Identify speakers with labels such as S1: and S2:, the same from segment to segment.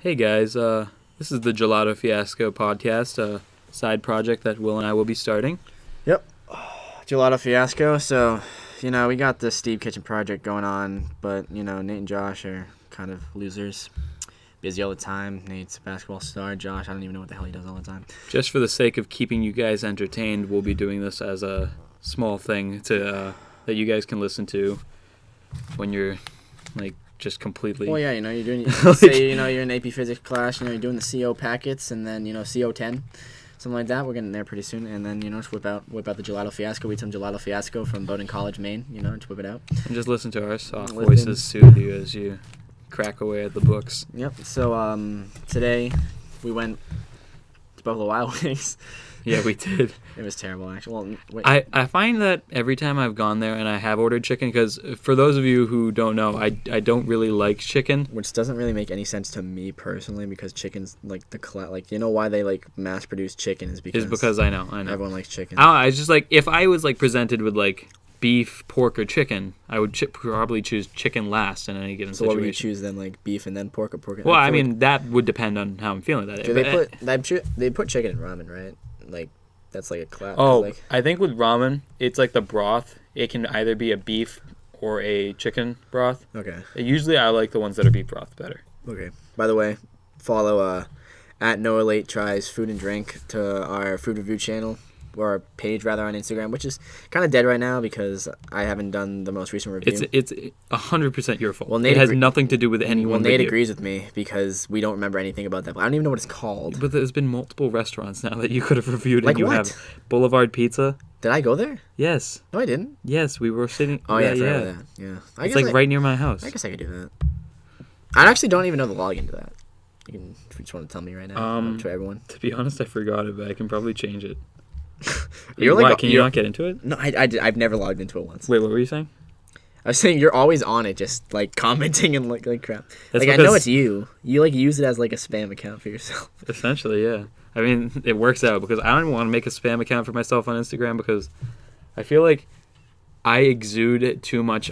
S1: Hey guys, this is the Gelato Fiasco podcast, a side project that Will and I will be starting.
S2: Yep, Gelato Fiasco. So, we got the Steve Kitchen project going on, but, Nate and Josh are kind of losers. Busy all the time. Nate's a basketball star. Josh, I don't even know what the hell he does all the time.
S1: Just for the sake of keeping you guys entertained, we'll be doing this as a small thing to that you guys can listen to when you're, just completely...
S2: Well, yeah, you're doing... say, you're in AP Physics class, you're doing the CO packets, and then, CO10, something like that. We're getting there pretty soon, and then, just whip out the Gelato Fiasco. We eat some Gelato Fiasco from Bowdoin College, Maine, just whip it out.
S1: And just listen to our soft voices soothe you as you crack away at the books.
S2: Yep, so, today, we went to Buffalo Wild Wings.
S1: Yeah, we did.
S2: It was terrible, actually. Well, wait.
S1: I find that every time I've gone there and I have ordered chicken, because for those of you who don't know, I don't really like chicken.
S2: Which doesn't really make any sense to me personally, because chicken's why they mass produce chicken is because
S1: I know.
S2: Everyone likes chicken.
S1: I was just if I was presented with beef, pork, or chicken, I would probably choose chicken last in any given situation.
S2: So what would you choose then, beef and then pork, or pork?
S1: Well, I mean that would depend on how I'm feeling that day.
S2: They put chicken in ramen, right? That's a class.
S1: Oh, I think with ramen, it's the broth. It can either be a beef or a chicken broth.
S2: Okay.
S1: Usually, I like the ones that are beef broth better.
S2: Okay. By the way, follow at Noah Late Tries Food and Drink to our food review channel, or our page rather, on Instagram, which is kind of dead right now because I haven't done the most recent review.
S1: It's 100% your fault.
S2: Well,
S1: it has nothing to do with anyone.
S2: Well, Nate agrees with me because we don't remember anything about that. But I don't even know what it's called.
S1: But there's been multiple restaurants now that you could have reviewed.
S2: Like
S1: and you
S2: what?
S1: Have Boulevard Pizza.
S2: Did I go there?
S1: Yes.
S2: No, I didn't.
S1: Yes, we were sitting.
S2: Oh yeah, that. Yeah.
S1: It's right near my house.
S2: I guess I could do that. I actually don't even know the login to that. You can, if you just want to tell me right now, to everyone.
S1: To be honest, I forgot it, but I can probably change it. Can you not get into it?
S2: No, I've never logged into it once.
S1: Wait, what were you saying?
S2: I was saying you're always on it, just commenting and crap.
S1: That's
S2: I know it's you. You use it as a spam account for yourself.
S1: Essentially, yeah. I mean, it works out because I don't even want to make a spam account for myself on Instagram because I feel like I exude too much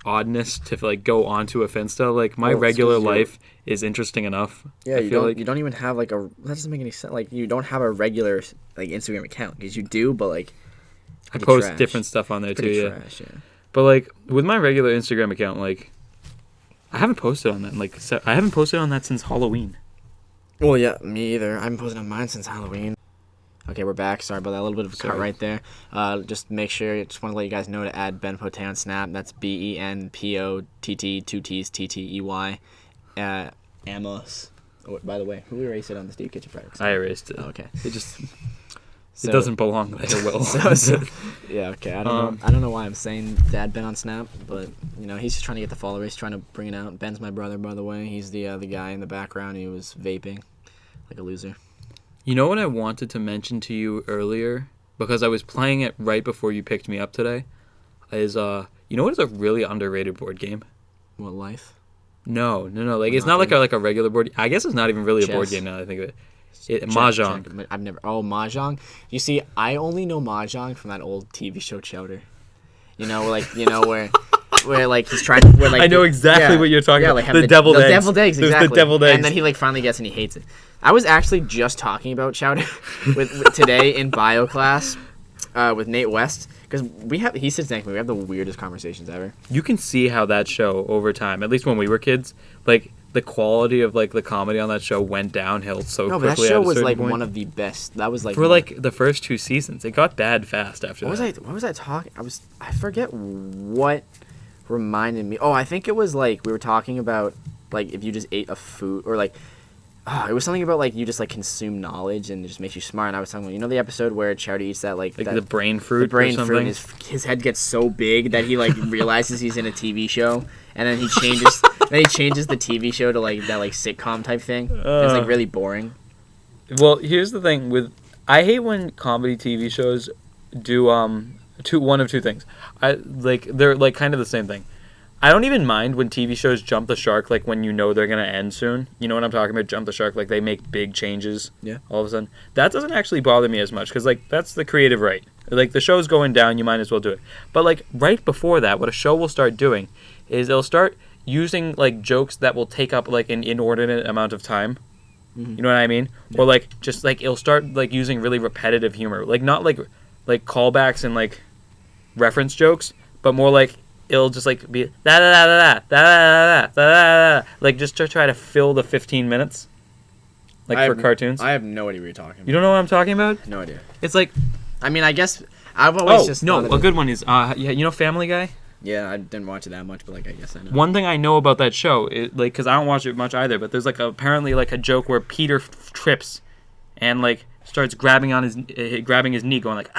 S1: oddness to go onto a Finsta. My regular life is interesting enough.
S2: Yeah, you don't even have that doesn't make any sense. You don't have a regular Instagram account because you do, but
S1: I post
S2: trash.
S1: different stuff on there too.
S2: Pretty trash, yeah.
S1: But with my regular Instagram account, I haven't posted on that. I haven't posted on that since Halloween.
S2: Well, yeah, me either. I haven't posted on mine since Halloween. Okay, we're back. Sorry about that. A little bit of a cut right there. Just make sure, just want to let you guys know to add Ben Potet on Snap. That's BenPott, 2 T's, TTEY. Amos. Oh, by the way, who erased it on the Steve Kitchen project?
S1: I erased it.
S2: Oh, okay.
S1: It doesn't belong there, Will.
S2: Yeah, okay. I don't know why I'm saying to add Ben on Snap, but he's just trying to get the followers. He's trying to bring it out. Ben's my brother, by the way. He's the guy in the background. He was vaping like a loser.
S1: You know what I wanted to mention to you earlier, because I was playing it right before you picked me up today, is what is a really underrated board game?
S2: What, Life?
S1: No. It's not like a regular board. I guess it's not even really a board game now that I think of it. Mahjong.
S2: I've never. Oh, Mahjong. You see, I only know Mahjong from that old TV show Chowder. Where he's trying to.
S1: I know exactly what you're talking about. The deviled eggs.
S2: Deviled eggs, exactly.
S1: There's the deviled eggs.
S2: And then he finally gets and he hates it. I was actually just talking about Chowder with today in bio class with Nate West, because he sits next to me. We have the weirdest conversations ever.
S1: You can see how that show over time, at least when we were kids, the quality of the comedy on that show went downhill so quickly.
S2: No, but that show was one of the best. That was
S1: for the first 2 seasons. It got bad fast after that.
S2: What was I talking? I forget what reminded me. Oh, I think it was we were talking about if you just ate a food, or it was something about you just consume knowledge and it just makes you smart. And I was talking about the episode where Chowder eats that
S1: the brain fruit.
S2: The brain
S1: or
S2: fruit. And his head gets so big that he realizes he's in a TV show, and then he changes. Then he changes the TV show to that sitcom type thing. It's really boring.
S1: Well, here's the thing I hate when comedy TV shows do one of two things. They're kind of the same thing. I don't even mind when TV shows jump the shark, when they're going to end soon. You know what I'm talking about? Jump the shark, they make big changes all of a sudden. That doesn't actually bother me as much, because, that's the creative right. The show's going down, you might as well do it. But, right before that, what a show will start doing is it'll start using like jokes that will take up like an inordinate amount of time.
S2: Mm-hmm.
S1: You know what I mean? Yeah. Or like just like it'll start like using really repetitive humor, like not like callbacks and like reference jokes, but more like it'll just like be da da da da da da da da da, like just to try to fill the 15 minutes, like for cartoons.
S2: I have no idea what you're talking about.
S1: You don't know what I'm talking about?
S2: No idea.
S1: It's like,
S2: I mean, I guess I've always just
S1: no, a good one is yeah, you know Family Guy?
S2: Yeah, I didn't watch it that much, but like I guess I know.
S1: One thing I know about that show, like, because I don't watch it much either, but there's like apparently like a joke where Peter trips, and like starts grabbing his knee, going like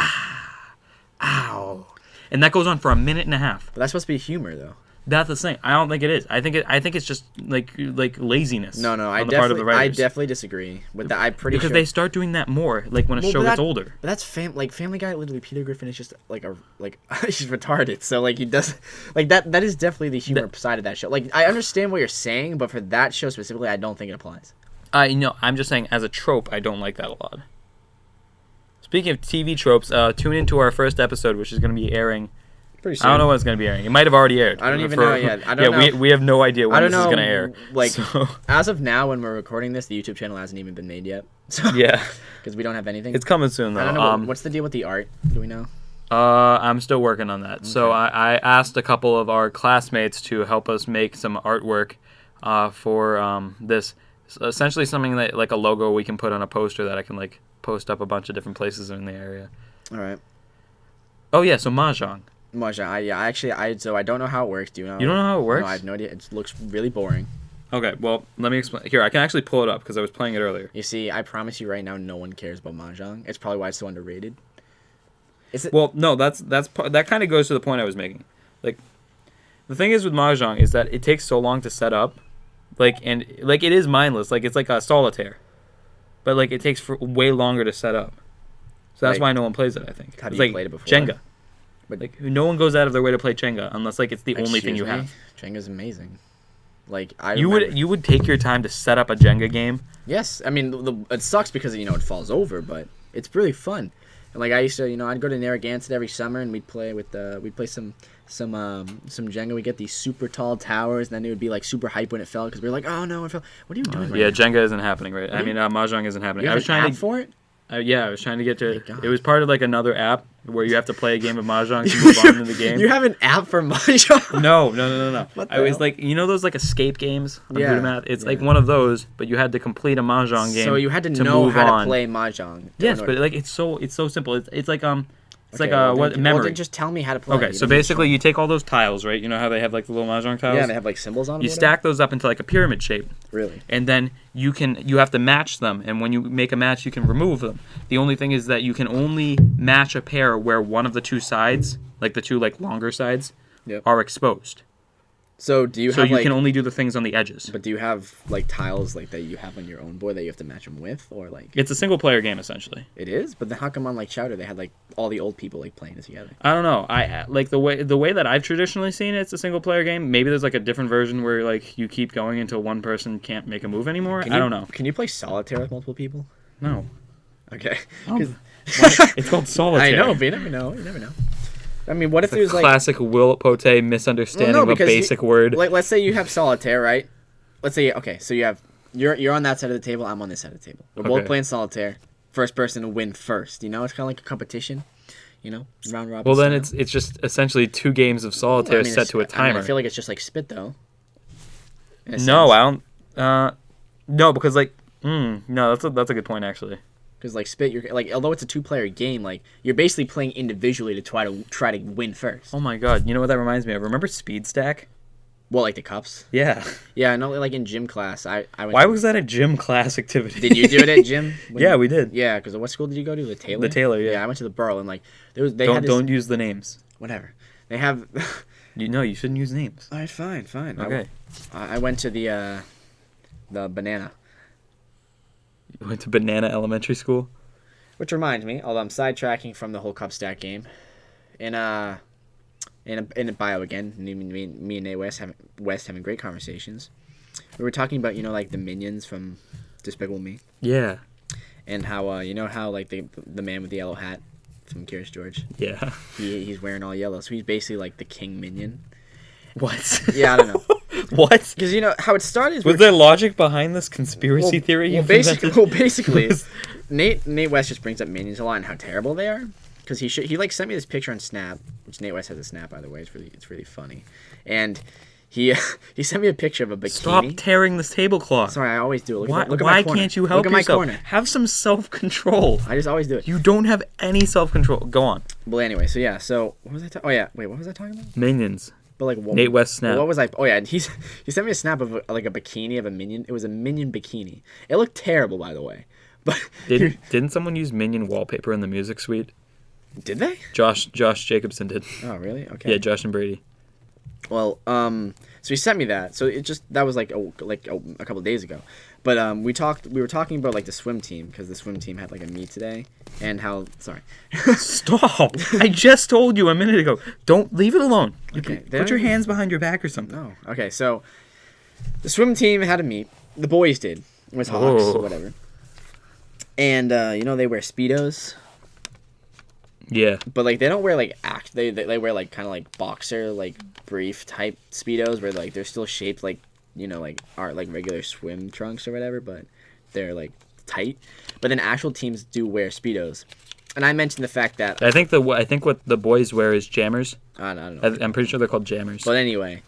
S1: ow, and that goes on for a minute and a half.
S2: But that's supposed to be humor, though.
S1: That's the thing. I don't think it is. I think it's just like laziness.
S2: No,
S1: on the part of the writers.
S2: I dedefinitely disagree with that. I'm pretty
S1: because
S2: sure
S1: they start doing that more, like when a show gets older.
S2: But that's Family Guy. Literally, Peter Griffin is just like he's retarded. So like he does like that. That is definitely the humor side of that show. Like I understand what you're saying, but for that show specifically, I don't think it applies.
S1: No, I'm just saying as a trope, I don't like that a lot. Speaking of TV tropes, tune into our first episode, which is going to be airing. Pretty soon. I don't know when it's going to be airing. It might have already aired.
S2: I don't even know yet. I don't know.
S1: We have no idea when this is going to air.
S2: Like, as of now, when we're recording this, the YouTube channel hasn't even been made yet. So,
S1: yeah.
S2: Because we don't have anything.
S1: It's coming soon, though.
S2: I don't know. What's the deal with the art? Do we know?
S1: I'm still working on that. Okay. So I asked a couple of our classmates to help us make some artwork for this. Essentially something that, like a logo we can put on a poster that I can, like, post up a bunch of different places in the area.
S2: All right.
S1: Oh, yeah, so Mahjong.
S2: Mahjong. So I don't know how it works. Do you know?
S1: You don't know how it works?
S2: No, I have no idea. It looks really boring.
S1: Okay, well, let me explain. Here, I can actually pull it up because I was playing it earlier.
S2: You see, I promise you right now, no one cares about Mahjong. It's probably why it's so underrated.
S1: Is it? Well, no, that kind of goes to the point I was making. Like, the thing is with Mahjong is that it takes so long to set up, and it is mindless. Like, it's like a solitaire, but like it takes way longer to set up. So that's why no one plays it. I think.
S2: Have you played it before?
S1: Jenga. But like no one goes out of their way to play Jenga unless like it's the only thing you have.
S2: Jenga's amazing. Like
S1: you would take your time to set up a Jenga game.
S2: Yes, I mean it sucks because it falls over, but it's really fun. And like I used to, I'd go to Narragansett every summer and we'd play some Jenga. We get these super tall towers, and then it would be like super hype when it fell because we were like, oh no, it fell. What are you doing? Right now?
S1: Jenga isn't happening right. I mean, Mahjong isn't happening.
S2: I was trying for it.
S1: Yeah, I was trying to get to. It was part of like another app where you have to play a game of Mahjong to move on in the game.
S2: You have an app for Mahjong?
S1: No. I was like, those like escape games on Math. It's like one of those, but you had to complete a Mahjong game.
S2: So you had to know how to play Mahjong.
S1: Yes, but like it's so simple. It's like memory.
S2: Well, then just tell me how to play.
S1: Okay, so basically you take all those tiles, right? You know how they have like the little Mahjong tiles?
S2: Yeah, they have like symbols on them.
S1: You stack those up into like a pyramid shape.
S2: Really?
S1: And then you have to match them, and when you make a match, you can remove them. The only thing is that you can only match a pair where one of the two sides, like the two like longer sides, are exposed.
S2: So do you have
S1: you can only do the things on the edges.
S2: But do you have like tiles like that you have on your own board that you have to match them with, or like?
S1: It's a single player game essentially.
S2: It is, but then how come on like Chowder they had like all the old people like playing it together?
S1: I don't know. I like the way that I've traditionally seen it. It's a single player game. Maybe there's like a different version where like you keep going until one person can't make a move anymore. I don't know.
S2: Can you play solitaire with multiple people?
S1: No.
S2: Okay.
S1: It's called solitaire.
S2: I know, but you never know. I mean, what if there's like
S1: classic Will Pote misunderstanding of a basic word?
S2: Like, let's say you have solitaire, right? Let's say so you have you're on that side of the table, I'm on this side of the table. We're both playing solitaire. First person to win first. It's kind of like a competition. Round robin.
S1: Well, then it's just essentially 2 games of solitaire set to a timer.
S2: I feel like it's just like spit though.
S1: No, I don't. No, because like, no, that's a good point actually.
S2: Because like spit, you're like although it's a 2-player game, like you're basically playing individually to try to win first.
S1: Oh my god, you know what that reminds me of? Remember Speed Stack?
S2: Well, like the cups.
S1: Yeah.
S2: Yeah, I know. Like in gym class, I went.
S1: Why was that a gym class activity?
S2: Did you do it at gym?
S1: Yeah, we did.
S2: Yeah, because what school did you go to? The Taylor.
S1: The Taylor, yeah.
S2: Yeah, I went to the Borough, and like
S1: don't use the names.
S2: Whatever. They have.
S1: You shouldn't use names.
S2: All right, fine.
S1: Okay.
S2: I went to the Banana.
S1: You went to Banana Elementary School.
S2: Which reminds me, although I'm sidetracking from the whole cup stack game, in a bio again, me and Nate West having great conversations. We were talking about like the minions from Despicable Me.
S1: Yeah.
S2: And how how like the man with the yellow hat from Curious George.
S1: Yeah.
S2: He's wearing all yellow, so he's basically like the king minion.
S1: What?
S2: Yeah, I don't know.
S1: What?
S2: Because you know how it started.
S1: Was there logic behind this conspiracy theory?
S2: Basically, Nate West just brings up Minions a lot and how terrible they are. Because he like sent me this picture on Snap, which Nate West has a Snap, by the way. It's really funny, and he sent me a picture of a bikini.
S1: Stop tearing this tablecloth.
S2: Sorry, I always do it.
S1: Why can't you help yourself? Have some self-control.
S2: I just always do it.
S1: You don't have any self-control. Go on.
S2: Well, anyway, so yeah, what was I talking? Oh yeah, wait, what was I talking about?
S1: Minions.
S2: But like
S1: Nate West Snap.
S2: What was I? Oh yeah, he sent me a snap of like a bikini of a Minion. It was a Minion bikini. It looked terrible, by the way. But
S1: didn't someone use Minion wallpaper in the music suite?
S2: Did they?
S1: Josh Jacobson did.
S2: Oh really? Okay.
S1: Yeah, Josh and Brady.
S2: Well, so he sent me that. So that was like a couple of days ago. But we were talking about like the swim team because the swim team had like a meet today and how
S1: Stop. I just told you a minute ago. Don't leave it alone.
S2: Okay.
S1: Put your hands behind your back or something.
S2: No. Okay. So the swim team had a meet. The boys did. It was Hawks or whatever. And they wear Speedos.
S1: Yeah.
S2: But like they don't wear like they wear like kind of like boxer like brief type Speedos where like they're still shaped like like are like regular swim trunks or whatever, but they're like tight. But then actual teams do wear Speedos. And I mentioned the fact that
S1: I think what the boys wear is jammers.
S2: I don't know.
S1: I'm pretty sure they're called jammers.
S2: But anyway,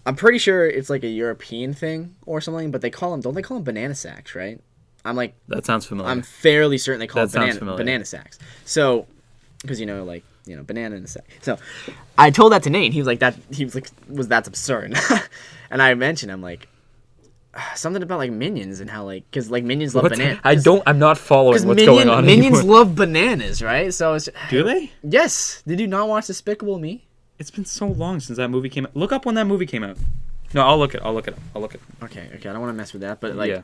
S2: I'm pretty sure it's like a European thing or something, but don't they call them banana sacks, right? I'm like that
S1: sounds familiar.
S2: I'm fairly certain they call them banana sacks. So because banana in a sack. So I told that to Nate. He was like that's absurd. And I mentioned I'm like something about like Minions and how like because like Minions love bananas.
S1: I'm not following what's going on.
S2: Minions love bananas, right? So
S1: do they?
S2: Yes. Did you not watch Despicable Me?
S1: It's been so long since that movie came out. Look up when that movie came out. No, I'll look it up.
S2: Okay. I don't want to mess with that, but like.
S1: Yeah.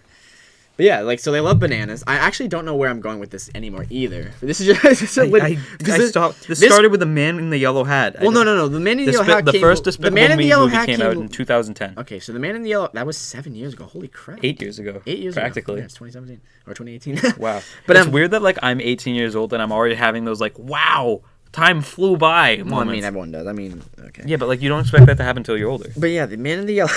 S2: But yeah, like so they love bananas. I actually don't know where I'm going with this anymore either. This is just
S1: This started with the Man in the Yellow Hat.
S2: Well, no. The Man in the Yellow Hat.
S1: The first Despicable Me movie came out in 2010.
S2: Okay, so the Man in the Yellow that was 7 years ago. Holy crap!
S1: 8 years ago.
S2: 8 years
S1: practically.
S2: Ago. Yeah, it's 2017 or 2018.
S1: Wow. But it's weird that like I'm 18 years old and I'm already having those like wow. Time flew by.
S2: Well, I mean, everyone does. I mean, okay.
S1: Yeah, but like you don't expect that to happen until you're older.
S2: But yeah, the Man in the Yellow.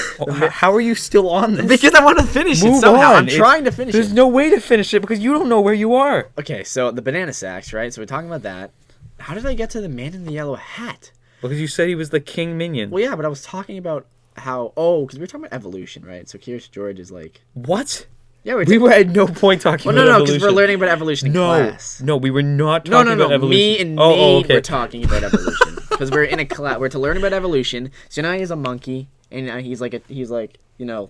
S1: How are you still on this?
S2: Because I want to finish it somehow. I'm trying to finish it.
S1: There's no way to finish it because you don't know where you are.
S2: Okay, so the banana sacks, right? So we're talking about that. How did I get to the Man in the Yellow Hat?
S1: Because you said he was the king minion.
S2: Well, yeah, but I was talking about how. Oh, because we were talking about evolution, right? So Curious George is like.
S1: What?
S2: Yeah,
S1: we were at no point talking about evolution.
S2: No, because we're learning about evolution in class.
S1: No, we were not talking about evolution.
S2: Me and Nate were talking about evolution. Because we're in a class. We're to learn about evolution. So now he's a monkey, and he's like, yeah.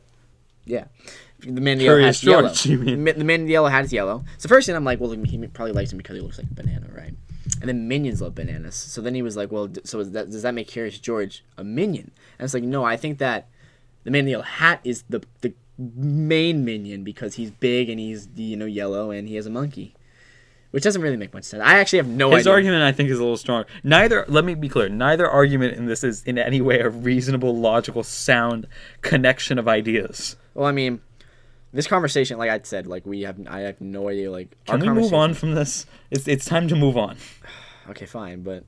S2: The Man in the Yellow Hat's yellow. The Man in the Yellow Hat is yellow. So first thing I'm like, well, he probably likes him because he looks like a banana, right? And then minions love bananas. So then he was like, well, so does that make Curious George a minion? And it's like, no, I think that the Man in the Yellow Hat is the main minion because he's big and he's yellow and he has a monkey, which doesn't really make much sense. I actually have no idea.
S1: His argument I think is a little stronger. Let me be clear, neither argument in this is in any way a reasonable, logical, sound connection of ideas.
S2: Well, I mean, this conversation, like I said, like I have no idea. Like,
S1: can we move on from this? It's time to move on.
S2: Okay, fine, but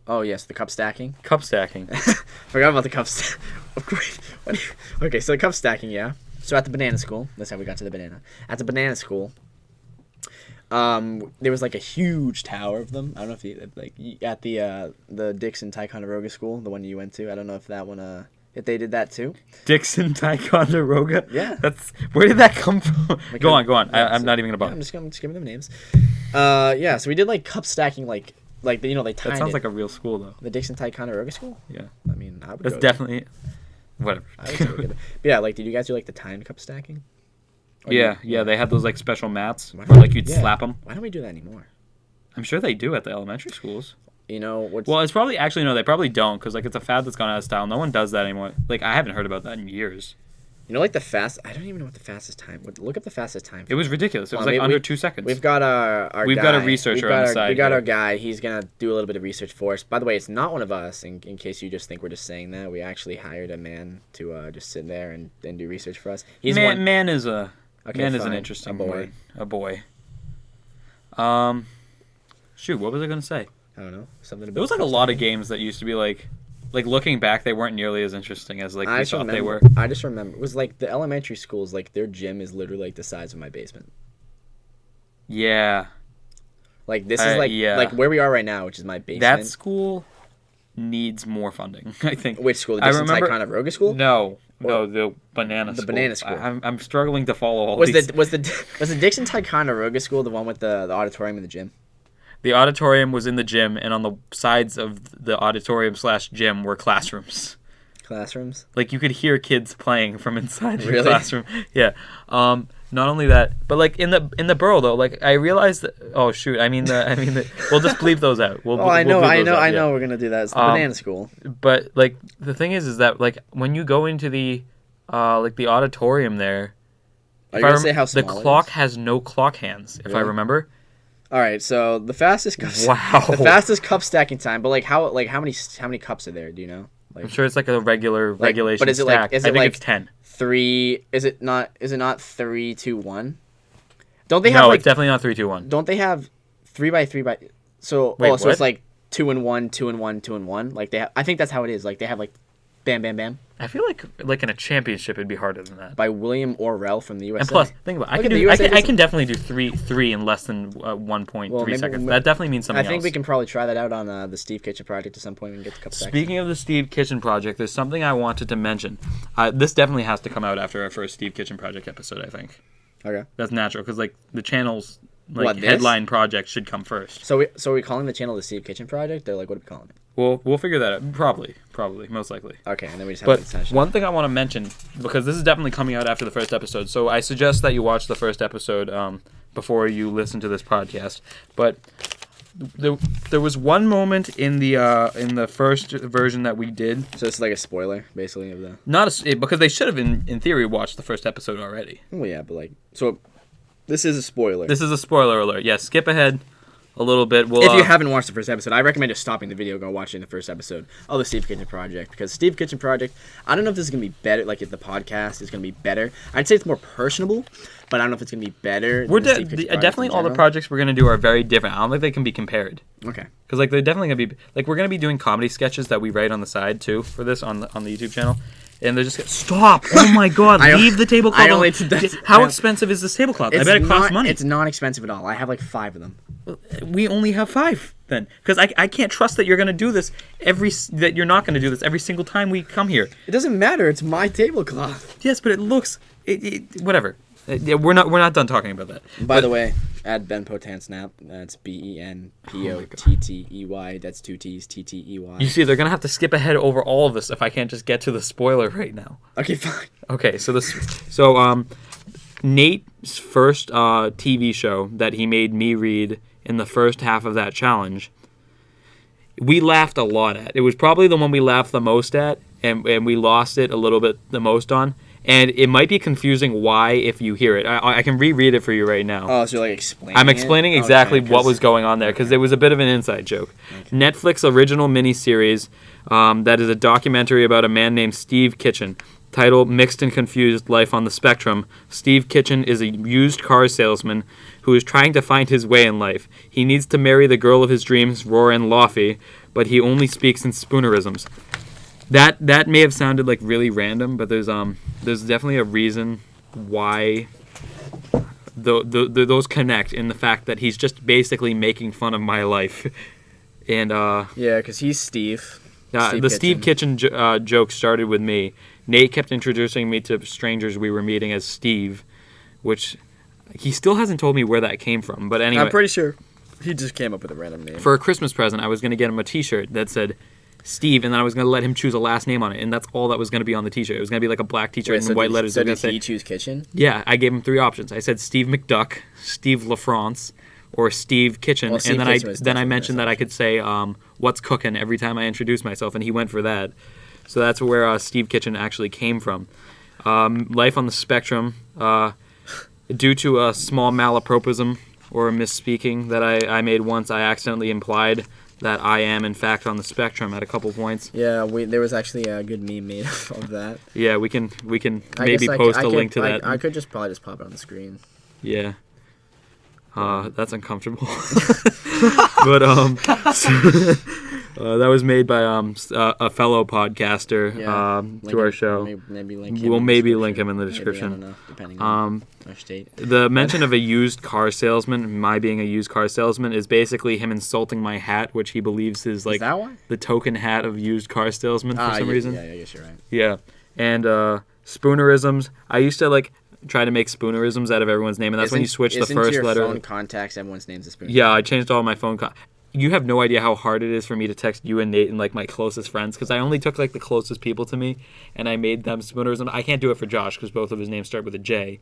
S2: oh yes, the cup stacking.
S1: Cup stacking.
S2: Forgot about the cup stack. Okay, so the cup stacking, yeah. So at the banana school, that's how we got to the banana. At the banana school, there was like a huge tower of them. I don't know if at the Dixon Ticonderoga school, the one you went to. I don't know if that one if they did that too.
S1: Dixon Ticonderoga.
S2: Yeah.
S1: Where did that come from? Go on. Yeah, I'm not even gonna bother.
S2: Yeah, I'm just giving them names. Yeah. So we did like cup stacking, like they timed
S1: That sounds like a real school though.
S2: The Dixon Ticonderoga school.
S1: Yeah.
S2: I mean, I would.
S1: That's definitely. Whatever.
S2: But yeah, like, did you guys do like the timed cup stacking?
S1: Yeah, they had those like special mats where like you'd slap them.
S2: Why don't we do that anymore?
S1: I'm sure they do at the elementary schools.
S2: Well,
S1: it's probably no, they probably don't because like it's a fad that's gone out of style. No one does that anymore. Like I haven't heard about that in years.
S2: Like the fast. I don't even know what the fastest time. Look up the fastest time.
S1: It was ridiculous. It was like under 2 seconds.
S2: We've got our
S1: We've
S2: guy.
S1: got a researcher on the side.
S2: We got our guy. He's gonna do a little bit of research for us. By the way, it's not one of us. In case you just think we're just saying that, we actually hired a man to just sit there and do research for us.
S1: Man is an interesting word. A boy. Shoot, what was I gonna say?
S2: I don't know. Something about.
S1: There was like a lot of games that used to be like like looking back, they weren't nearly as interesting as like we thought they were.
S2: I just remember it was like the elementary schools. Like their gym is literally like the size of my basement.
S1: Yeah.
S2: Like this is like where we are right now, which is my basement.
S1: That school needs more funding, I think.
S2: Which school? The Dixon Ticonderoga school?
S1: No, the banana school.
S2: The banana school.
S1: I'm struggling to follow all these.
S2: Was the Dixon Ticonderoga school the one with the auditorium and the gym?
S1: The auditorium was in the gym, and on the sides of the auditorium/gym were classrooms.
S2: Classrooms?
S1: Like you could hear kids playing from inside the
S2: really?
S1: classroom. Yeah. Not only that, but like in the borough though, like I realized that. Oh shoot! I mean the. We'll just bleep those out.
S2: I know. We're gonna do that. It's the banana school.
S1: But like the thing is that like when you go into the, like the auditorium there,
S2: Are you gonna say how small
S1: the clock has no clock hands, if I remember.
S2: All right, so the fastest cup stacking time, but how many cups are there? Do you know? Like,
S1: I'm sure it's like a regulation
S2: but is it
S1: stack.
S2: Is
S1: I
S2: it
S1: think
S2: like
S1: it's 10.
S2: 3? Is it not 3, 2, 1? Don't they have
S1: No, it's definitely not 3, 2, 1.
S2: Don't they have 3 by 3 by? So
S1: Wait,
S2: so it's like 2 and 1, 2 and 1, 2 and 1. Like they have, I think that's how it is. Like they have like, bam, bam, bam.
S1: I feel like in a championship it'd be harder than that.
S2: By William Orrell from the USA.
S1: And plus, think about it. I can definitely do three in less than 1.3 seconds. That definitely means something else.
S2: I think we can probably try that out on the Steve Kitchen project at some point and get the cup stacks.
S1: Speaking of the Steve Kitchen project, there's something I wanted to mention. This definitely has to come out after our first Steve Kitchen project episode, I think.
S2: Okay.
S1: That's natural because like the channel's headline project should come first.
S2: So are we calling the channel the Steve Kitchen project, or like what are we calling it?
S1: We'll figure that out. Probably, most likely.
S2: Okay, and then we just have
S1: But
S2: the session.
S1: one thing I want to mention, because this is definitely coming out after the first episode, so I suggest that you watch the first episode before you listen to this podcast. But there was one moment in the first version that we did.
S2: So it's like a spoiler, basically, of the.
S1: Because they should have in theory watched the first episode already.
S2: Well, yeah, but so this is a spoiler.
S1: This is a spoiler alert. Yeah, skip ahead a little bit.
S2: If you haven't watched the first episode, I recommend just stopping the video, go watching the first episode of the Steve Kitchen project, because Steve Kitchen project, I don't know if this is gonna be better. Like if the podcast is gonna be better, I'd say it's more personable, but I don't know if it's gonna be better.
S1: Definitely all the projects we're gonna do are very different. I don't think they can be compared.
S2: Okay.
S1: Because like they're definitely gonna be like we're gonna be doing comedy sketches that we write on the side too for this on the YouTube channel. And they're just stop! Oh my god! Leave the tablecloth. How expensive is this tablecloth? I bet it costs money.
S2: It's not expensive at all. I have like 5 of them.
S1: We only have 5 then, because I can't trust that you're gonna do this that you're not gonna do this every single time we come here.
S2: It doesn't matter. It's my tablecloth.
S1: Yes, but it looks whatever. We're not done talking about that.
S2: By the way, add Ben Potan Snap. That's BenPottey. That's 2 T's. TTEY.
S1: You see, they're gonna have to skip ahead over all of this if I can't just get to the spoiler right now.
S2: Okay, fine.
S1: Okay, so Nate's first TV show that he made me read in the first half of that challenge, we laughed a lot at. It was probably the one we laughed the most at, and we lost it a little bit the most on. And it might be confusing why if you hear it. I can reread it for you right now.
S2: Oh, so you're like explaining
S1: I'm explaining exactly what was going on there because it was a bit of an inside joke. Okay. Netflix original miniseries that is a documentary about a man named Steve Kitchen. Title, Mixed and Confused Life on the Spectrum. Steve Kitchen is a used car salesman who is trying to find his way in life. He needs to marry the girl of his dreams, Roran Laffey, but he only speaks in spoonerisms. That may have sounded like really random, but there's definitely a reason why those connect in the fact that he's just basically making fun of my life, and
S2: yeah, because he's Steve.
S1: Steve Kitchen joke started with me. Nate kept introducing me to strangers we were meeting as Steve, which he still hasn't told me where that came from. But anyway,
S2: I'm pretty sure he just came up with a random name.
S1: For a Christmas present, I was going to get him a T-shirt that said Steve, and then I was going to let him choose a last name on it, and that's all that was going to be on the T-shirt. It was going to be like a black T-shirt and white letters.
S2: So did he choose Kitchen?
S1: Yeah, I gave him 3 options. I said Steve McDuck, Steve LaFrance, or Steve Kitchen,
S2: well, Steve
S1: and
S2: Kitchen
S1: then I mentioned that I could say what's cooking every time I introduce myself, and he went for that. So that's where Steve Kitchen actually came from. Life on the Spectrum, due to a small malapropism or a misspeaking that I made once, I accidentally implied that I am in fact on the spectrum at a couple points.
S2: Yeah, there was actually a good meme made of that.
S1: Yeah, we can maybe post a link to that.
S2: I could probably just pop it on the screen.
S1: Yeah. That's uncomfortable. But That was made by a fellow podcaster to our show.
S2: Maybe link him.
S1: We'll maybe link him in the description.
S2: Maybe, I don't know, depending on our state.
S1: The mention of a used car salesman, my being a used car salesman, is basically him insulting my hat, which he believes is like the token hat of used car salesman for some reason.
S2: Yeah, I guess you're right.
S1: Yeah, and spoonerisms. I used to like try to make spoonerisms out of everyone's name, and that's when you switch the first
S2: your
S1: letter.
S2: Phone contacts, everyone's name's a spooner.
S1: Yeah, I changed all my phone. You have no idea how hard it is for me to text you and Nate and like my closest friends because I only took like the closest people to me and I made them spoonerisms. I can't do it for Josh because both of his names start with a J,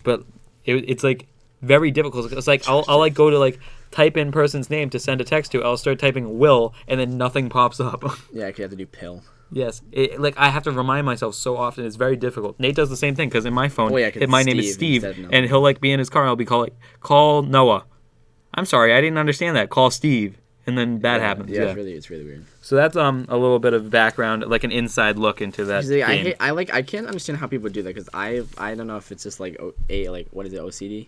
S1: but it's like very difficult. It's like I'll like go to like type in person's name to send a text to. I'll start typing Will and then nothing pops up.
S2: Yeah, you have to do pill.
S1: Yes, like I have to remind myself so often. It's very difficult. Nate does the same thing because in my phone, my name is Steve, and he'll like be in his car and I'll be call Noah. I'm sorry, I didn't understand that. Call Steve, and then that happens.
S2: Yeah, it's really weird.
S1: So that's a little bit of background, like an inside look into that. Game.
S2: I can't understand how people do that because I don't know if it's just like what is it, OCD.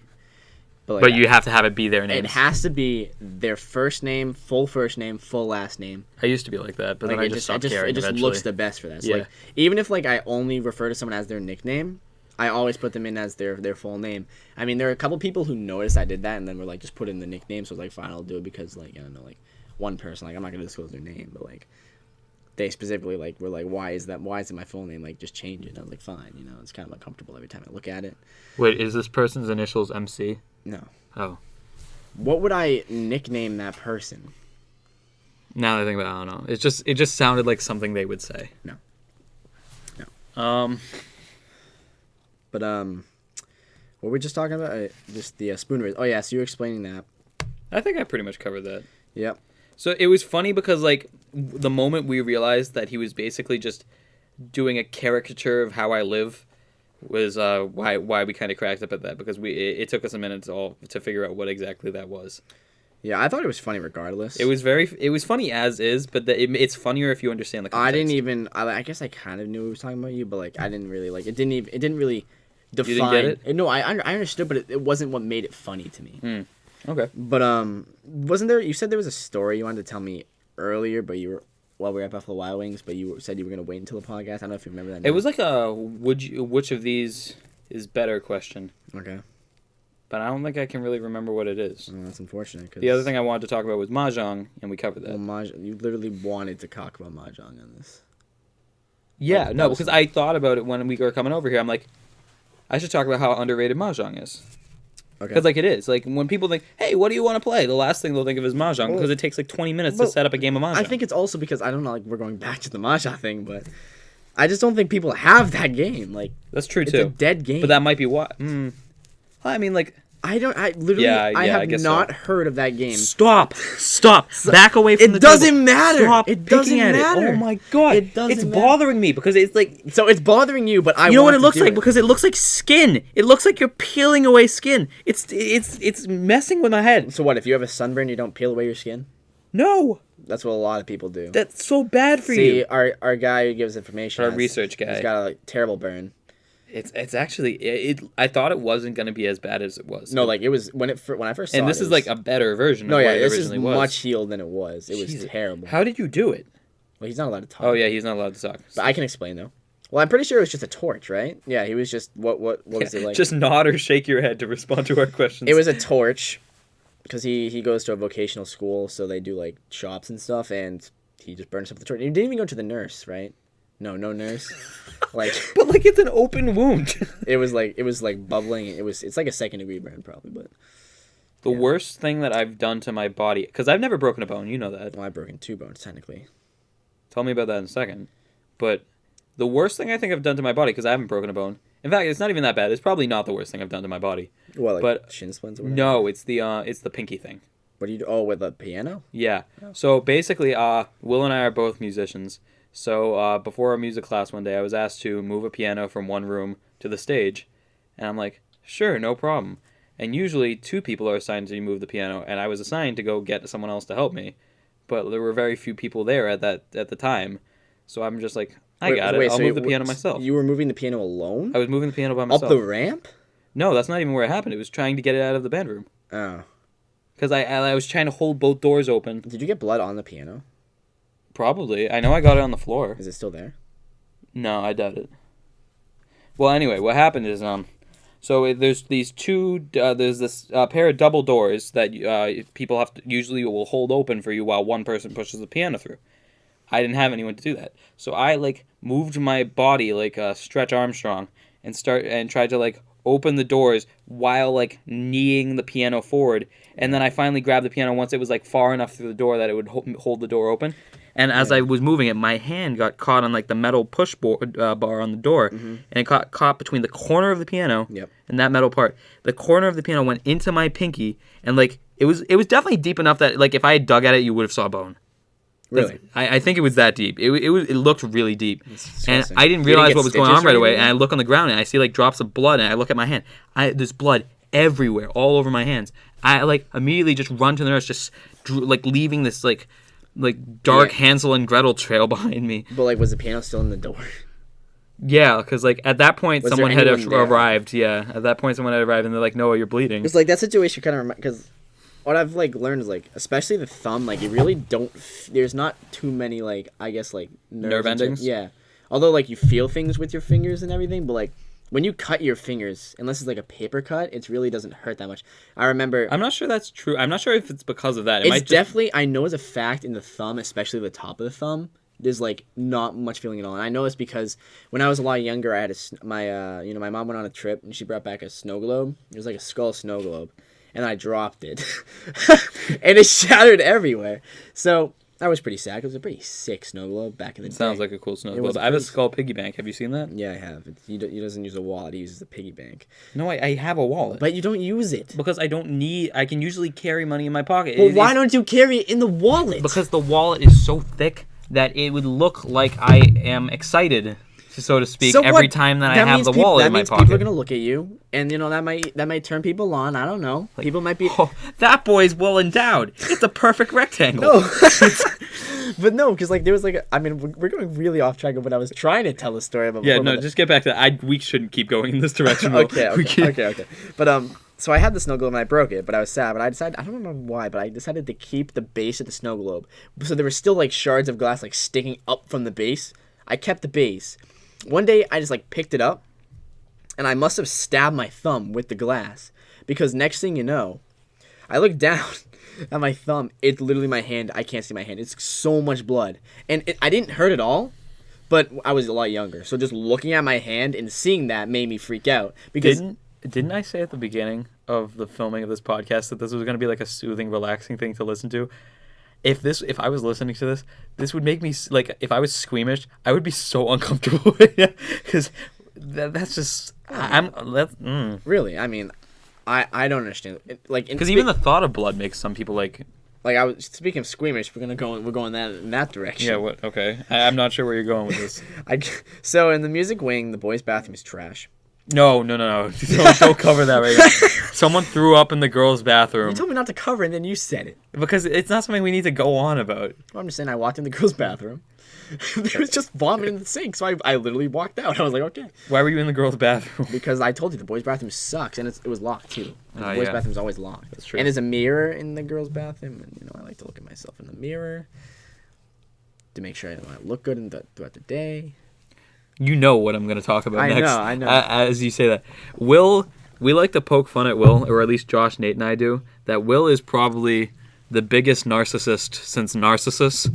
S1: But you have to have it be their name.
S2: It has to be their first name, full last name.
S1: I used to be like that, but then I just stopped caring.
S2: It just looks the best for that. So like, even if like I only refer to someone as their nickname, I always put them in as their full name. I mean, there are a couple people who noticed I did that and then were like, just put in the nickname. So I was like, fine, I'll do it because like I don't know, like one person, like I'm not gonna disclose their name, but like they specifically like were like, why is it my full name? Like just change it. And I was like, fine, you know, it's kind of uncomfortable every time I look at it.
S1: Wait, is this person's initials MC?
S2: No.
S1: Oh.
S2: What would I nickname that person?
S1: Now that I think about it, I don't know. It just sounded like something they would say.
S2: No. But what were we just talking about? Just the spooners. Oh yeah, so you were explaining that.
S1: I think I pretty much covered that.
S2: Yep.
S1: So it was funny because like the moment we realized that he was basically just doing a caricature of how I live was why we kind of cracked up at that because it took us a minute to figure out what exactly that was.
S2: Yeah, I thought it was funny regardless.
S1: It was funny as is, but it's funnier if you understand the context.
S2: I guess I kind of knew he was talking about you, but like I didn't really like it didn't really define.
S1: You didn't get it?
S2: No, I understood, but it wasn't what made it funny to me.
S1: Okay.
S2: But wasn't there? You said there was a story you wanted to tell me earlier, but you were while we were at Buffalo Wild Wings, but you said you were gonna wait until the podcast. I don't know if you remember that.
S1: It was like a which of these is better question.
S2: Okay.
S1: But I don't think I can really remember what it is.
S2: Oh, that's unfortunate.
S1: The other thing I wanted to talk about was Mahjong, and we covered that.
S2: Well, you literally wanted to talk about Mahjong on this.
S1: Yeah, no, because I thought about it when we were coming over here. I'm like, I should talk about how underrated Mahjong is. Okay. Because, like, it is. Like, when people think, hey, what do you want to play? The last thing they'll think of is Mahjong, because it takes, like, 20 minutes to set up a game of Mahjong.
S2: I think it's also because, I don't know, like, we're going back to the Mahjong thing, but I just don't think people have that game. Like,
S1: that's true, too.
S2: It's a dead game.
S1: But that might be why. I mean, like...
S2: I have not heard of that game.
S1: Stop. Back away from the table.
S2: It doesn't matter.
S1: Stop
S2: it doesn't matter.
S1: Oh my god. It's bothering me because it's like...
S2: So it's bothering you, but
S1: You know what it looks like? Because it looks like skin. It looks like you're peeling away skin. It's messing with my head.
S2: So what, if you have a sunburn, you don't peel away your skin?
S1: No.
S2: That's what a lot of people do.
S1: That's so bad for you.
S2: See, our guy who gives information...
S1: Our research guy.
S2: He's got a terrible burn.
S1: It's actually I thought it wasn't gonna be as bad as it was.
S2: No, like it was when I first saw it.
S1: And this is like a better version.
S2: No,
S1: of
S2: yeah,
S1: what it
S2: this
S1: originally
S2: is
S1: was.
S2: much healed than it was. It was terrible.
S1: How did you do it?
S2: Well, he's not allowed to talk.
S1: Oh yeah, he's not allowed to talk.
S2: But I can explain though. Well, I'm pretty sure it was just a torch, right? Yeah, he was just what was it like?
S1: Just nod or shake your head to respond to our questions.
S2: It was a torch, because he goes to a vocational school, so they do like shops and stuff, and he just burns up the torch. He didn't even go to the nurse, right? No nurse. Like,
S1: but like it's an open wound.
S2: it was like bubbling. It's like a 2nd-degree burn probably, but
S1: the worst thing that I've done to my body, because I've never broken a bone, you know that.
S2: Well, I've broken 2 bones technically.
S1: Tell me about that in a second. But the worst thing I think I've done to my body, because I haven't broken a bone. In fact, it's not even that bad. It's probably not the worst thing I've done to my body.
S2: What, like shin splints or whatever?
S1: No, it's the pinky thing.
S2: What do you do? Oh, with a piano?
S1: Yeah. Oh. So basically, Will and I are both musicians. So before our music class one day, I was asked to move a piano from one room to the stage. And I'm like, sure, no problem. And usually 2 people are assigned to move the piano, and I was assigned to go get someone else to help me. But there were very few people there at the time. So I'm just like, I'll move the piano myself.
S2: You were moving the piano alone?
S1: I was moving the piano by myself.
S2: Up the ramp?
S1: No, that's not even where it happened. It was trying to get it out of the band room.
S2: Oh.
S1: Because I was trying to hold both doors open.
S2: Did you get blood on the piano?
S1: Probably. I know I got it on the floor.
S2: Is it still there?
S1: No, I doubt it. Well, anyway, what happened is so there's these there's this pair of double doors that people have to usually will hold open for you while one person pushes the piano through. I didn't have anyone to do that, so I like moved my body like Stretch Armstrong and tried to like open the doors while like kneeing the piano forward, and then I finally grabbed the piano once it was like far enough through the door that it would hold the door open. And as I was moving it, my hand got caught on like the metal push bar on the door, and it got caught between the corner of the piano and that metal part. The corner of the piano went into my pinky, and like it was definitely deep enough that like if I had dug at it, you would have saw a bone.
S2: Really?
S1: I think it was that deep. It looked really deep, and I didn't realize what was going on right away. And I look on the ground and I see like drops of blood, and I look at my hand. There's blood everywhere, all over my hands. I like immediately just run to the nurse, just like leaving this like dark Hansel and Gretel trail behind me.
S2: But like, was the piano still in the door?
S1: Yeah, because like at that point someone had arrived. Yeah, at that point someone had arrived, and they're like, "Noah, you're bleeding."
S2: It's like that situation kind of because what I've like learned is like, especially the thumb, like you really don't. There's not too many like I guess like
S1: nerve endings.
S2: Yeah, although like you feel things with your fingers and everything, but like when you cut your fingers, unless it's like a paper cut, it really doesn't hurt that much. I remember.
S1: I'm not sure that's true. I'm not sure if it's because of that.
S2: It's definitely. I know as a fact in the thumb, especially the top of the thumb, there's like not much feeling at all. And I know it's because when I was a lot younger, I had my mom went on a trip and she brought back a snow globe. It was like a skull snow globe, and I dropped it, and it shattered everywhere. So. That was pretty sad. It was a pretty sick snow globe back in the day.
S1: Sounds like a cool snow globe. I have a skull piggy bank. Have you seen that?
S2: Yeah, I have. He doesn't use a wallet. He uses a piggy bank.
S1: No, I have a wallet.
S2: But you don't use it.
S1: Because I don't need... I can usually carry money in my pocket.
S2: Well, why don't you carry it in the wallet?
S1: Because the wallet is so thick that it would look like I am excited, so to speak, every time that I have the wallet in my pocket.
S2: People are gonna look at you, and that might turn people on. I don't know. Like, people might be.
S1: Oh, that boy's well endowed. It's a perfect rectangle.
S2: No, but no, because like there was like we're going really off track of what I was trying to tell the story about.
S1: Yeah, no, just get back to that. We shouldn't keep going in this direction.
S2: Okay. But so I had the snow globe and I broke it, but I was sad. But I decided, I don't remember why, but I decided to keep the base of the snow globe. So there were still like shards of glass like sticking up from the base. I kept the base. One day I just like picked it up, and I must have stabbed my thumb with the glass, because next thing you know, I look down at my thumb. It's literally my hand. I can't see my hand. It's so much blood, and I didn't hurt at all, but I was a lot younger. So just looking at my hand and seeing that made me freak out. Because
S1: didn't I say at the beginning of the filming of this podcast that this was going to be like a soothing, relaxing thing to listen to? If I was listening to this would make me like, if I was squeamish, I would be so uncomfortable because that's just
S2: really. I mean, I don't understand like
S1: because even the thought of blood makes some people like
S2: I was speaking of squeamish. We're going in that direction.
S1: Yeah. What? Okay. I'm not sure where you're going with this.
S2: So in the music wing, the boys' bathroom is trash.
S1: No. Don't cover that right now. Someone threw up in the girls' bathroom.
S2: You told me not to cover, and then you said it.
S1: Because it's not something we need to go on about.
S2: Well, I'm just saying I walked in the girls' bathroom. There was just vomit in the sink, so I literally walked out. I was like, okay.
S1: Why were you in the girls' bathroom?
S2: Because I told you the boys' bathroom sucks, and it was locked, too. The boys' bathroom's always locked.
S1: That's true.
S2: And there's a mirror in the girls' bathroom, and, I like to look at myself in the mirror to make sure I look good throughout the day.
S1: You know what I'm going to talk about next.
S2: I know.
S1: As you say that. We like to poke fun at Will, or at least Josh, Nate, and I do, that Will is probably the biggest narcissist since Narcissus.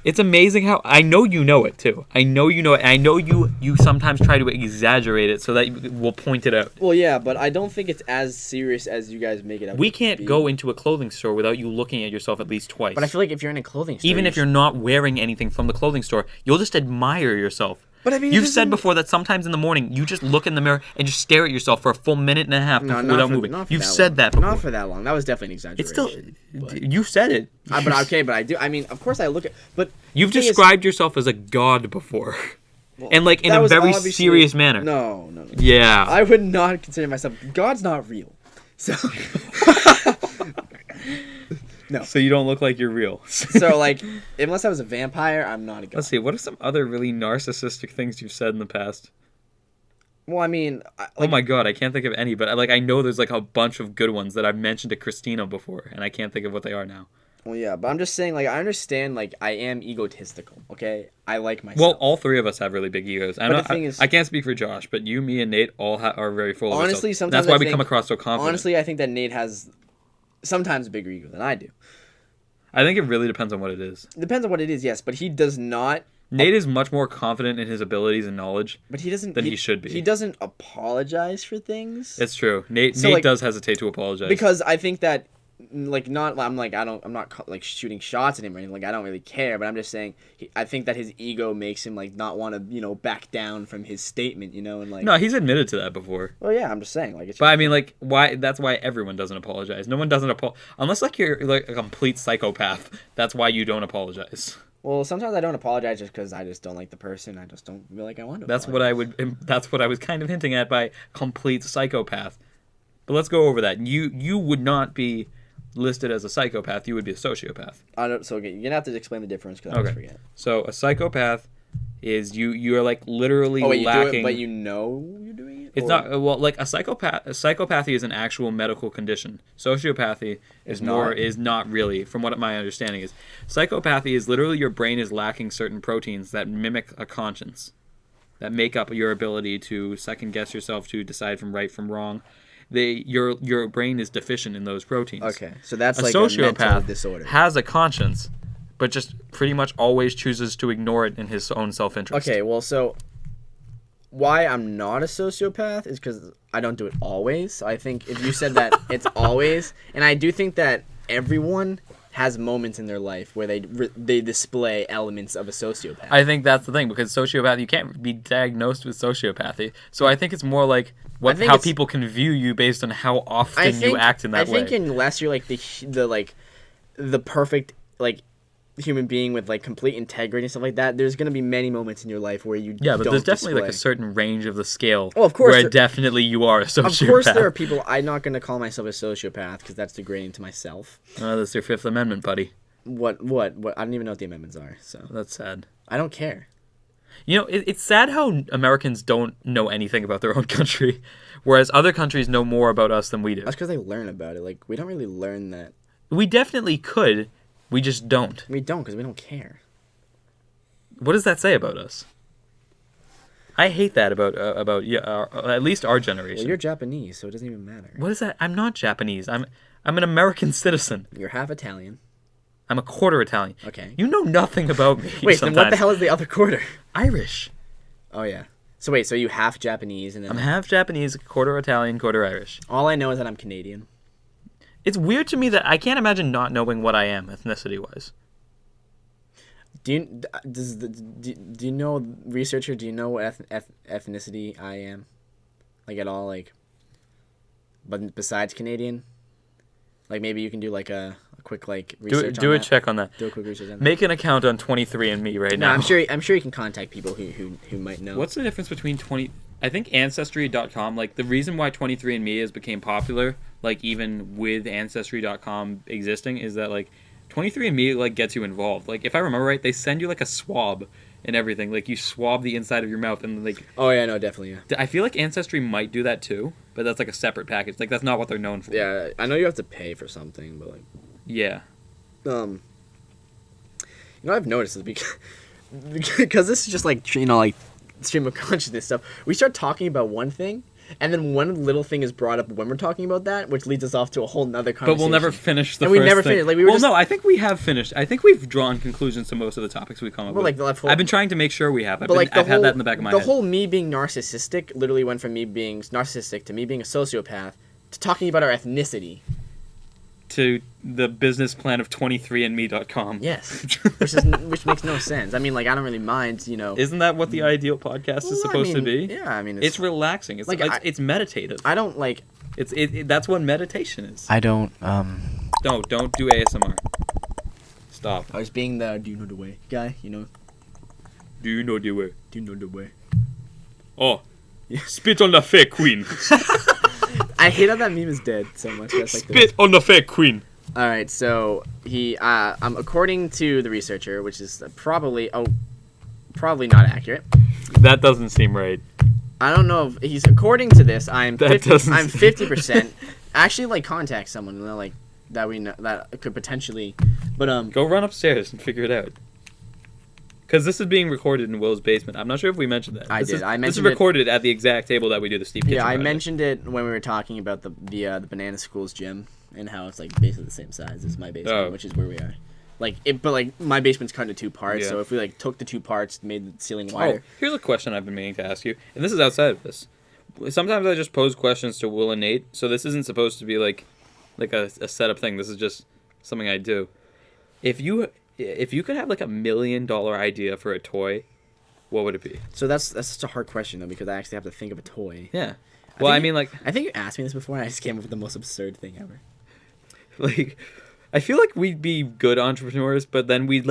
S1: It's amazing how... I know you know it, too. I know you know it, and I know you sometimes try to exaggerate it so that we'll point it out.
S2: Well, yeah, but I don't think it's as serious as you guys make it out.
S1: We can't go into a clothing store without you looking at yourself at least twice.
S2: But I feel like if you're in a clothing store...
S1: Even if you're not wearing anything from the clothing store, you'll just admire yourself.
S2: But I mean,
S1: you've said before that sometimes in the morning you just look in the mirror and just stare at yourself for a full minute and a half without moving. You've said that before.
S2: Not for that long. That was definitely an exaggeration.
S1: It's still, you said it.
S2: But I do. I mean, of course I look at. But
S1: you've described yourself as a god before, and like in a very serious manner.
S2: No.
S1: Yeah.
S2: I would not consider myself. God's not real. So. No.
S1: So you don't look like you're real.
S2: So, like, unless I was a vampire, I'm not a god.
S1: Let's see. What are some other really narcissistic things you've said in the past?
S2: Well, I mean...
S1: oh my god, I can't think of any, but I know there's like a bunch of good ones that I've mentioned to Christina before, and I can't think of what they are now.
S2: Well, yeah, but I'm just saying, like, I understand, like, I am egotistical, okay? I like myself.
S1: Well, all three of us have really big egos.
S2: the thing is,
S1: I can't speak for Josh, but you, me, and Nate all are very full of
S2: honestly,
S1: ourselves.
S2: sometimes
S1: That's why we come across so confident.
S2: Honestly, I think that Nate has sometimes a bigger ego than I do.
S1: I think it really depends on what it is.
S2: Depends on what it is, yes, but he does not.
S1: Nate is much more confident in his abilities and knowledge,
S2: but he doesn't.
S1: Than he should be.
S2: He doesn't apologize for things.
S1: It's true. Nate
S2: like,
S1: does hesitate to apologize
S2: because I think that. Like I'm not like shooting shots at him or anything. Like I don't really care, but I'm just saying I think that his ego makes him like not want to back down from his statement, and like.
S1: No, he's admitted to that before.
S2: Well, yeah, I'm just saying like.
S1: But I mean, like, why? That's why everyone doesn't apologize. No one doesn't unless like you're like a complete psychopath. That's why you don't apologize.
S2: Well, sometimes I don't apologize just because I just don't like the person. I just don't feel like I want to.
S1: That's what I was kind of hinting at by complete psychopath. But let's go over that. You would not be listed as a psychopath. You would be a sociopath.
S2: So okay, you're gonna have to explain the difference because I always forget.
S1: So a psychopath is you are like literally
S2: lacking.
S1: You do
S2: it, but you know you're doing it.
S1: It's not like a psychopath. Psychopathy is an actual medical condition. Sociopathy is not really, from what my understanding is. Psychopathy is literally your brain is lacking certain proteins that mimic a conscience, that make up your ability to second guess yourself, to decide from right from wrong. Your brain is deficient in those proteins.
S2: Okay, so that's
S1: like
S2: a mental
S1: disorder. Has a conscience, but just pretty much always chooses to ignore it in his own self-interest.
S2: Okay, well, so why I'm not a sociopath is because I don't do it always. So I think if you said that it's always, and I do think that everyone has moments in their life where they display elements of a sociopath.
S1: I think that's the thing, because sociopath, you can't be diagnosed with sociopathy. So I think it's more like how people can view you based on how often you act in that way.
S2: I think unless you're like the perfect like human being with like complete integrity and stuff like that, there's gonna be many moments in your life where you
S1: but there's definitely like a certain range of the scale.
S2: Oh, of course,
S1: where definitely you are a sociopath.
S2: Of course, there are people. I'm not gonna call myself a sociopath because that's degrading to myself.
S1: That's your Fifth Amendment, buddy.
S2: What? I don't even know what the amendments are. So
S1: that's sad.
S2: I don't care.
S1: It's sad how Americans don't know anything about their own country, whereas other countries know more about us than we do.
S2: That's because they learn about it. Like, we don't really learn that.
S1: We definitely could. We just don't.
S2: We don't because we don't care.
S1: What does that say about us? I hate that about at least our generation.
S2: Well, you're Japanese, so it doesn't even matter.
S1: What is that? I'm not Japanese. I'm an American citizen.
S2: You're half Italian.
S1: I'm a quarter Italian.
S2: Okay.
S1: You know nothing about me.
S2: Wait, then what the hell is the other quarter?
S1: Irish.
S2: Oh, yeah. So wait, so you half Japanese and then...
S1: I'm half Japanese, quarter Italian, quarter Irish.
S2: All I know is that I'm Canadian.
S1: It's weird to me that I can't imagine not knowing what I am ethnicity-wise.
S2: Do you know, researcher, do you know what ethnicity I am? Like, at all, like... But besides Canadian? Like, maybe you can do, like, a quick, like, research
S1: do a check on that.
S2: Do a quick research on that.
S1: Make an account on 23andMe right now.
S2: I'm sure you can contact people who might know.
S1: What's the difference between I think Ancestry.com, like, the reason why 23andMe has became popular, like, even with Ancestry.com existing, is that, like, 23andMe, like, gets you involved. Like, if I remember right, they send you, like, a swab and everything. Like, you swab the inside of your mouth and, like...
S2: Oh, yeah, no, definitely, yeah.
S1: I feel like Ancestry might do that, too, but that's, like, a separate package. Like, that's not what they're known for.
S2: Yeah, I know you have to pay for something, but, like...
S1: Yeah.
S2: I've noticed this because this is just, like, like, stream of consciousness stuff. We start talking about one thing, and then one little thing is brought up when we're talking about that, which leads us off to a whole nother conversation.
S1: But we'll never finish the
S2: and
S1: first
S2: we never
S1: thing.
S2: finished. Like, we were
S1: no, I think we have finished. I think we've drawn conclusions to most of the topics we've come up with.
S2: Like,
S1: I've been trying to make sure we have. I've
S2: had
S1: that in the back of my head.
S2: The whole me being narcissistic literally went from me being narcissistic to me being a sociopath to talking about our ethnicity.
S1: To the business plan of 23andme.com.
S2: Yes. Which makes no sense. I mean, like, I don't really mind,
S1: Isn't that what the ideal podcast is supposed to be?
S2: Yeah, I mean...
S1: It's relaxing. It's like it's meditative.
S2: I don't, like...
S1: That's what meditation is.
S2: I don't,
S1: Don't do ASMR. Stop.
S2: I was being the do you know the way guy,
S1: Do you know the way?
S2: Do you know the way?
S1: Oh. Yeah. Spit on the fake queen.
S2: I hate how that meme is dead so much. That's like
S1: Spit on the fake queen.
S2: All right, so he, according to the researcher, which is probably not accurate.
S1: That doesn't seem right.
S2: I don't know if he's according to this. I'm 50%. Actually, like, contact someone like that we know that could potentially But
S1: Go run upstairs and figure it out. Because this is being recorded in Will's basement. I'm not sure if we mentioned that.
S2: I did.
S1: This
S2: mentioned
S1: is recorded at the exact table that we do the Steep Kitchen.
S2: Yeah, I
S1: project.
S2: mentioned it when we were talking about the Banana School's gym and how it's like basically the same size as my basement, which is where we are. But my basement's cut into 2 parts, so if we took the 2 parts, made the ceiling wider.
S1: Oh, here's a question I've been meaning to ask you, and this is outside of this. Sometimes I just pose questions to Will and Nate, so this isn't supposed to be like a setup thing. This is just something I do. If you could have like $1 million idea for a toy, what would it be?
S2: So that's such a hard question though, because I actually have to think of a toy.
S1: Yeah. Well, I
S2: think you asked me this before, and I just came up with the most absurd thing ever.
S1: Like, I feel like we'd be good entrepreneurs, but then we'd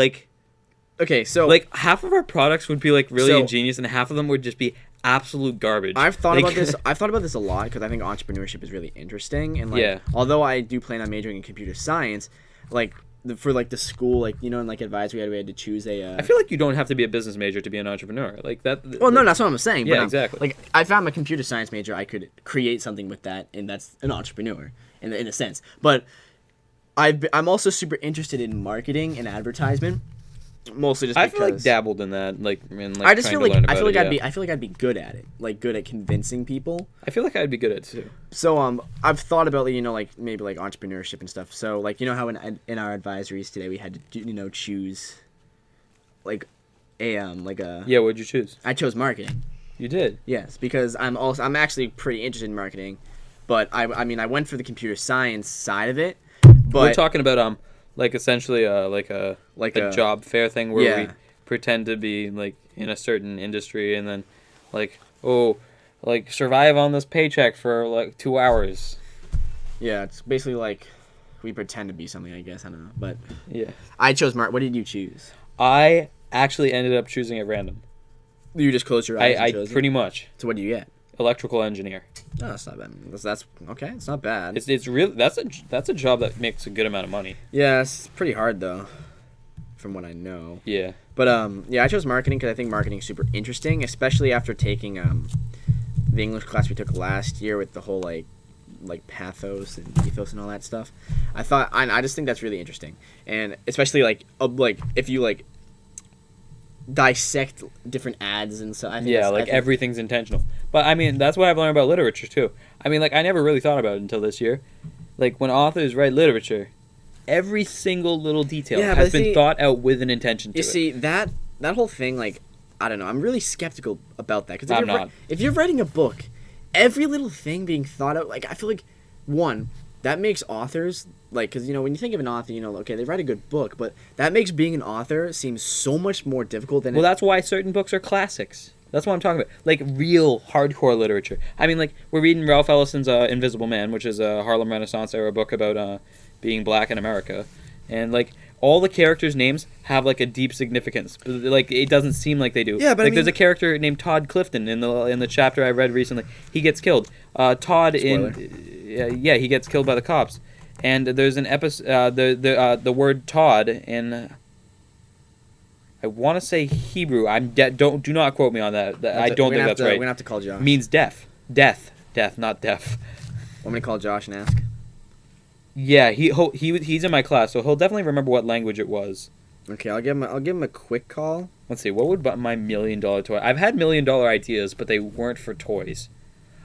S2: Okay, so
S1: half of our products would be really ingenious, and half of them would just be absolute garbage.
S2: I've thought about this. I've thought about this a lot because I think entrepreneurship is really interesting, and although I do plan on majoring in computer science, for the school, in advisory, we had to choose a.
S1: I feel like you don't have to be a business major to be an entrepreneur, like that.
S2: Well, no, that's what I'm saying.
S1: Yeah,
S2: but
S1: exactly.
S2: I found my computer science major, I could create something with that, and that's an entrepreneur in a sense. But I'm also super interested in marketing and advertisement. Mostly just because
S1: I feel dabbled in that,
S2: I just feel like I'd be good at it, good at convincing people.
S1: I feel like I'd be good at it too.
S2: So I've thought about maybe entrepreneurship and stuff. So how in our advisories today we had to choose a
S1: yeah, what'd you choose?
S2: I chose marketing.
S1: You did?
S2: Yes, because I'm actually pretty interested in marketing, but I went for the computer science side of it. But
S1: we're talking about essentially a job fair thing where we pretend to be in a certain industry and then survive on this paycheck for 2 hours.
S2: Yeah, it's basically we pretend to be something, I guess. I don't know, but
S1: yeah,
S2: I chose What did you choose?
S1: I actually ended up choosing at random.
S2: You just closed your eyes.
S1: I pretty much.
S2: So what do you get?
S1: Electrical engineer.
S2: Oh, that's not bad. That's okay. It's not bad.
S1: It's really that's a job that makes a good amount of money.
S2: Yeah, it's pretty hard though, from what I know.
S1: Yeah.
S2: But I chose marketing because I think marketing is super interesting, especially after taking the English class we took last year with the whole pathos and ethos and all that stuff. I just think that's really interesting, and especially if you dissect different ads and stuff.
S1: Everything's intentional. But that's what I've learned about literature too. I never really thought about it until this year. When authors write literature, every single little detail has been thought out with an intention to it.
S2: You see, that whole thing, I don't know, I'm really skeptical about that. Because
S1: I'm not.
S2: If you're writing a book, every little thing being thought out, I feel like, one, that makes authors, because, when you think of an author, okay, they write a good book, but that makes being an author seem so much more difficult than...
S1: Well, that's why certain books are classics. That's what I'm talking about. Real hardcore literature. We're reading Ralph Ellison's Invisible Man, which is a Harlem Renaissance era book about being black in America. And, all the characters' names have, a deep significance. It doesn't seem like they do.
S2: Yeah, but
S1: there's a character named Todd Clifton in the chapter I read recently. He gets killed. Todd
S2: Spoiler.
S1: he gets killed by the cops. And there's an episode, the word Todd in... I want to say Hebrew. Do not quote me on that. I don't think that's right.
S2: We're gonna have to call Josh.
S1: Means deaf, not deaf.
S2: Want me to call Josh and ask?
S1: Yeah, he's in my class, so he'll definitely remember what language it was.
S2: Okay, I'll give him a quick call.
S1: Let's see. What would my $1 million toy? I've had $1 million ideas, but they weren't for toys.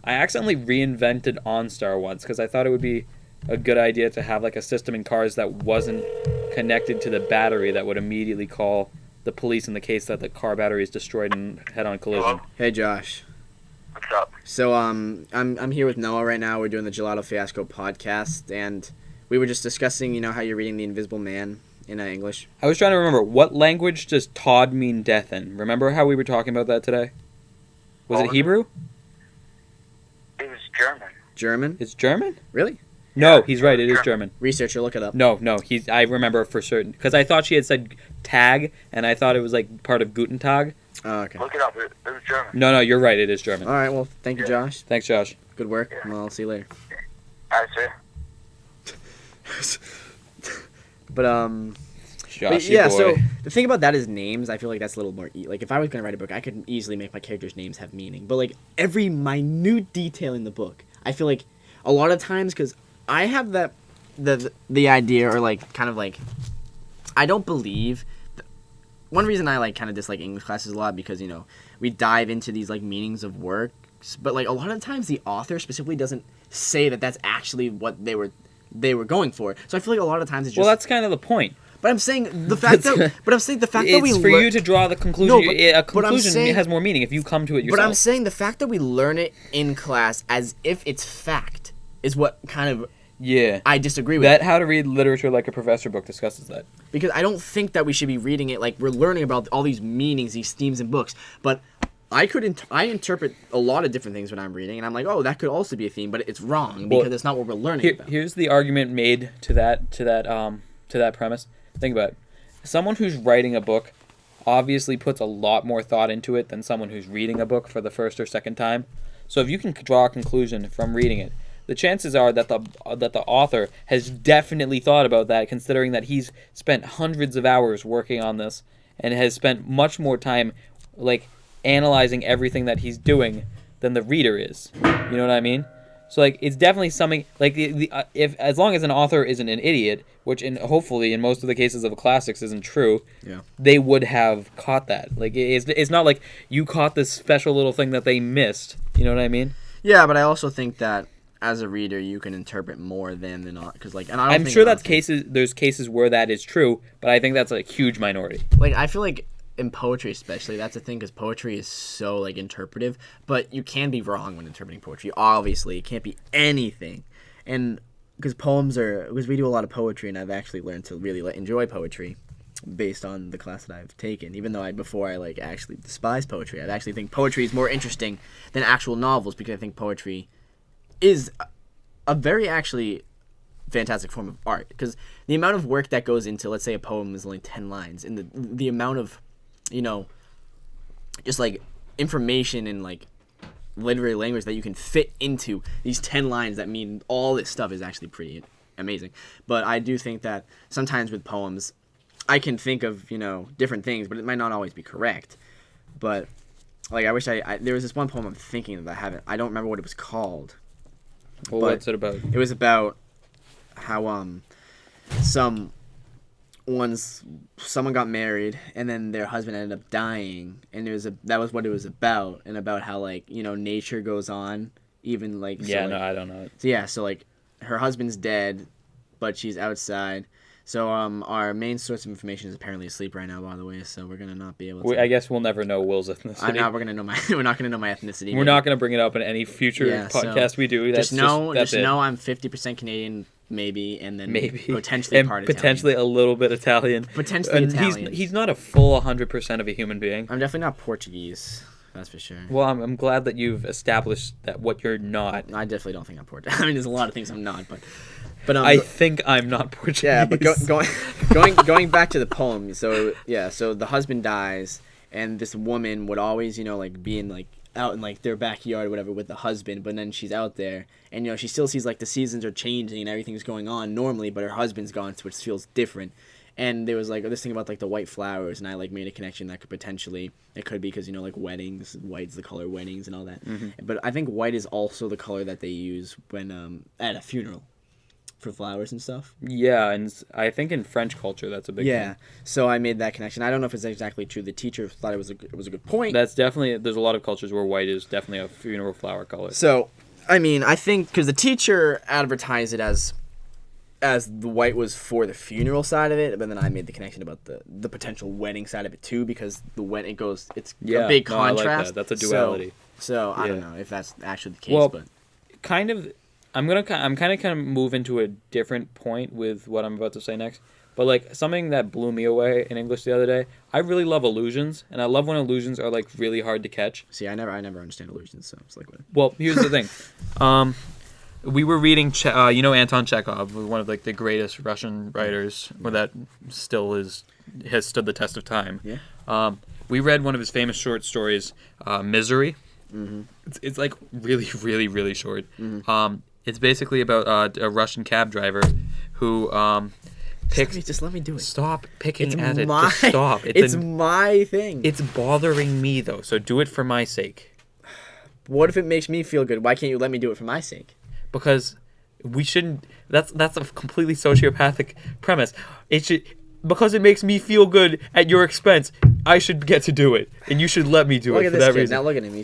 S1: I accidentally reinvented OnStar once because I thought it would be a good idea to have a system in cars that wasn't connected to the battery that would immediately call the police in the case that the car battery is destroyed in head-on collision.
S3: Hello?
S2: Hey, Josh.
S3: What's up?
S2: So I'm here with Noah right now. We're doing the Gelato Fiasco podcast, and we were just discussing, how you're reading The Invisible Man in English.
S1: I was trying to remember, what language does Todd mean death in? Remember how we were talking about that today? Was it Hebrew?
S3: It was German.
S2: German?
S1: It's German?
S2: Really?
S1: No, he's right. It is German.
S2: Researcher, look it up.
S1: No. I remember for certain because I thought she had said tag, and I thought it was part of Guten Tag.
S2: Oh, okay.
S3: Look it up. It was German.
S1: No, you're right. It is German.
S2: All right. Well, thank you, Josh.
S1: Thanks, Josh.
S2: Good work.
S3: Yeah.
S2: Well, I'll see you later.
S3: I see.
S2: But
S1: Josh,
S2: yeah.
S1: boy.
S2: So the thing about that is names. I feel like that's a little more if I was gonna write a book, I could easily make my characters' names have meaning. But every minute detail in the book, I feel like a lot of times because I have the idea or I don't believe. One reason I kind of dislike English classes a lot because we dive into these meanings of works, but a lot of times the author specifically doesn't say that that's actually what they were going for. So I feel like a lot of times it's just.
S1: Well, that's kind of the point.
S2: But I'm saying the fact that. But I'm saying the fact that we.
S1: It's for you to draw the conclusion.
S2: No,
S1: a conclusion has more meaning if you come to it yourself.
S2: But I'm saying the fact that we learn it in class as if it's fact is what kind of.
S1: Yeah.
S2: I disagree with.
S1: That How to Read Literature Like a Professor book discusses that.
S2: Because I don't think that we should be reading it like we're learning about all these meanings, these themes in books. But I interpret a lot of different things when I'm reading, and I'm like, oh, that could also be a theme, but it's wrong because it's not what we're learning about.
S1: Here's the argument made to that premise. Think about it. Someone who's writing a book obviously puts a lot more thought into it than someone who's reading a book for the first or second time. So if you can draw a conclusion from reading it, the chances are that the author has definitely thought about that, considering that he's spent hundreds of hours working on this and has spent much more time analyzing everything that he's doing than the reader is. You know what I mean? So it's definitely something if as long as an author isn't an idiot, which hopefully in most of the cases of classics isn't true, they would have caught that. It's not like you caught this special little thing that they missed. You know what I mean?
S2: Yeah, but I also think that as a reader you can interpret more than the not because and
S1: I'm sure that's cases. There's cases where that is true, but I think that's a huge minority.
S2: I feel like. In poetry especially, that's the thing, because poetry is so interpretive, but you can be wrong when interpreting poetry. Obviously, it can't be anything, and because we do a lot of poetry, and I've actually learned to really enjoy poetry based on the class that I've taken. Even though before I actually despise poetry, I actually think poetry is more interesting than actual novels, because I think poetry is a very actually fantastic form of art, because the amount of work that goes into, let's say a poem is only 10 lines, and the amount of just information and literary language that you can fit into these 10 lines that mean all this stuff is actually pretty amazing. But I do think that sometimes with poems, I can think of, different things, but it might not always be correct. But, I wish there was this one poem I'm thinking of that I don't remember what it was called.
S1: Well, what's it about?
S2: It was about how, someone got married and then their husband ended up dying, and that was what it was about, and about how nature goes on even
S1: no, I don't know.
S2: So her husband's dead, but she's outside. So our main source of information is apparently asleep right now, by the way. So we're gonna not be able to.
S1: I guess we'll never know Will's ethnicity.
S2: I'm not. We're not gonna know my ethnicity.
S1: We're not gonna bring it up in any future podcast we do.
S2: Just know I'm 50% Canadian. Maybe, and then potentially
S1: and
S2: part
S1: potentially
S2: Italian.
S1: A little bit Italian.
S2: Potentially Italian.
S1: He's not a full 100% of a human being.
S2: I'm definitely not Portuguese. That's for sure.
S1: Well, I'm glad that you've established that what you're not.
S2: I definitely don't think I'm Portuguese. I mean, there's a lot of things I'm not, but
S1: I think I'm not Portuguese.
S2: Yeah, but going back to the poem. So the husband dies, and this woman would always be in out in their backyard or whatever with the husband, but then she's out there and she still sees the seasons are changing and everything's going on normally, but her husband's gone, so it feels different. And there was this thing about the white flowers, and I made a connection that it could be because weddings, white's the color of weddings and all that. Mm-hmm. But I think white is also the color that they use when at a funeral for flowers and stuff.
S1: Yeah, and I think in French culture that's a big thing.
S2: So I made that connection. I don't know if it's exactly true. The teacher thought it was a good point.
S1: That's definitely, there's a lot of cultures where white is definitely a funeral flower color.
S2: So, I mean, I think because the teacher advertised it as the white was for the funeral side of it, but then I made the connection about the potential wedding side of it too, because it's a big contrast.
S1: I like that. That's a duality.
S2: So I don't know if that's actually the case, but
S1: kind of. I'm kind of move into a different point with what I'm about to say next. But something that blew me away in English the other day, I really love illusions, and I love when illusions are really hard to catch.
S2: See, I never understand illusions, so it's what.
S1: Well, here's the thing. We were reading Anton Chekhov, one of the greatest Russian writers, that still has stood the test of time.
S2: Yeah.
S1: We read one of his famous short stories, Misery.
S2: Mm-hmm.
S1: It's really, really, really short.
S2: Mm-hmm.
S1: It's basically about a Russian cab driver who
S2: just let me do it.
S1: Stop picking at it. Just stop.
S2: It's my thing.
S1: It's bothering me though, so do it for my sake.
S2: What if it makes me feel good? Why can't you let me do it for my sake?
S1: Because we shouldn't. That's a completely sociopathic premise. because it makes me feel good at your expense. I should get to do it, and you should let me do it for that reason.
S2: Now look at him.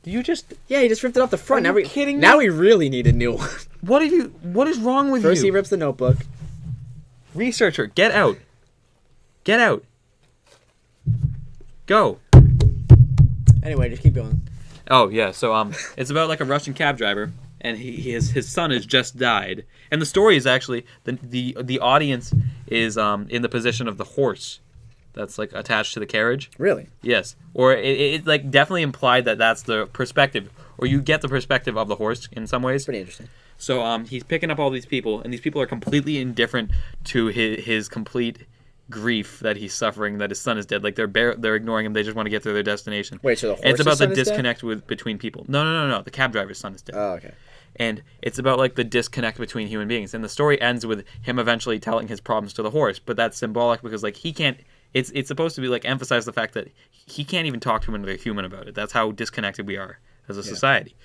S1: You just...
S2: Yeah, he just ripped it off the front.
S1: Are you kidding me?
S2: Now we really need a new one.
S1: What is wrong with you?
S2: First he rips the notebook.
S1: Researcher, get out. Get out. Go.
S2: Anyway, just keep going.
S1: Oh, yeah, so it's about like a Russian cab driver, and his son has just died. And the story is actually, the audience is in the position of the horse that's like attached to the carriage.
S2: Really?
S1: Yes. Or it like definitely implied that that's the perspective, or you get the perspective of the horse in some ways.
S2: Pretty interesting.
S1: So he's picking up all these people, and these people are completely indifferent to his complete grief that he's suffering, that his son is dead. Like they're ignoring him. They just want to get to their destination.
S2: Wait, so the horse's
S1: and it's about
S2: son
S1: the
S2: is
S1: disconnect between people. No. The cab driver's son is dead.
S2: Oh, okay.
S1: And it's about like the disconnect between human beings. And the story ends with him eventually telling his problems to the horse. But that's symbolic because like he can't. It's supposed to be like emphasize the fact that he can't even talk to another human about it. That's how disconnected we are as a society.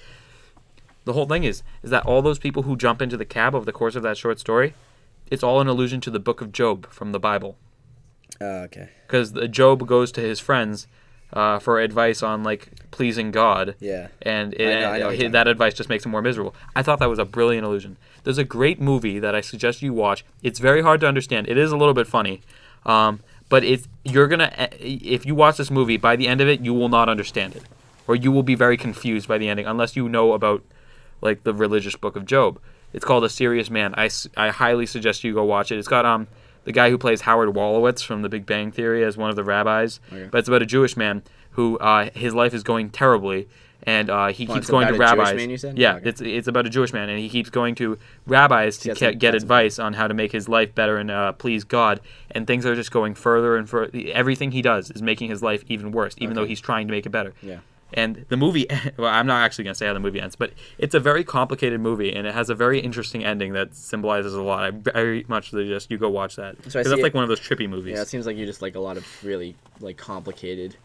S1: The whole thing is that all those people who jump into the cab over the course of that short story, it's all an allusion to the book of Job from the Bible.
S2: Okay.
S1: Because Job goes to his friends for advice on like pleasing God.
S2: Yeah.
S1: And
S2: I know
S1: that advice just makes him more miserable. I thought that was a brilliant allusion. There's a great movie that I suggest you watch. It's very hard to understand. It is a little bit funny. But if you watch this movie, by the end of it, you will not understand it. Or you will be very confused by the ending, unless you know about like the religious book of Job. It's called A Serious Man. I highly suggest you go watch it. It's got the guy who plays Howard Wolowitz from The Big Bang Theory as one of the rabbis. Okay. But it's about a Jewish man who his life is going terribly, and he keeps going to rabbis.
S2: Jewish man, you said?
S1: Yeah,
S2: okay.
S1: it's about a Jewish man, and he keeps going to rabbis to get advice on how to make his life better and please God. And things are just going further and further. Everything he does is making his life even worse, even though he's trying to make it better.
S2: Yeah.
S1: And the movie, well, I'm not actually going to say how the movie ends, but it's a very complicated movie, and it has a very interesting ending that symbolizes a lot. I very much suggest you go watch that. Because that's like one of those trippy movies.
S2: Yeah, it seems like you just like a lot of really like complicated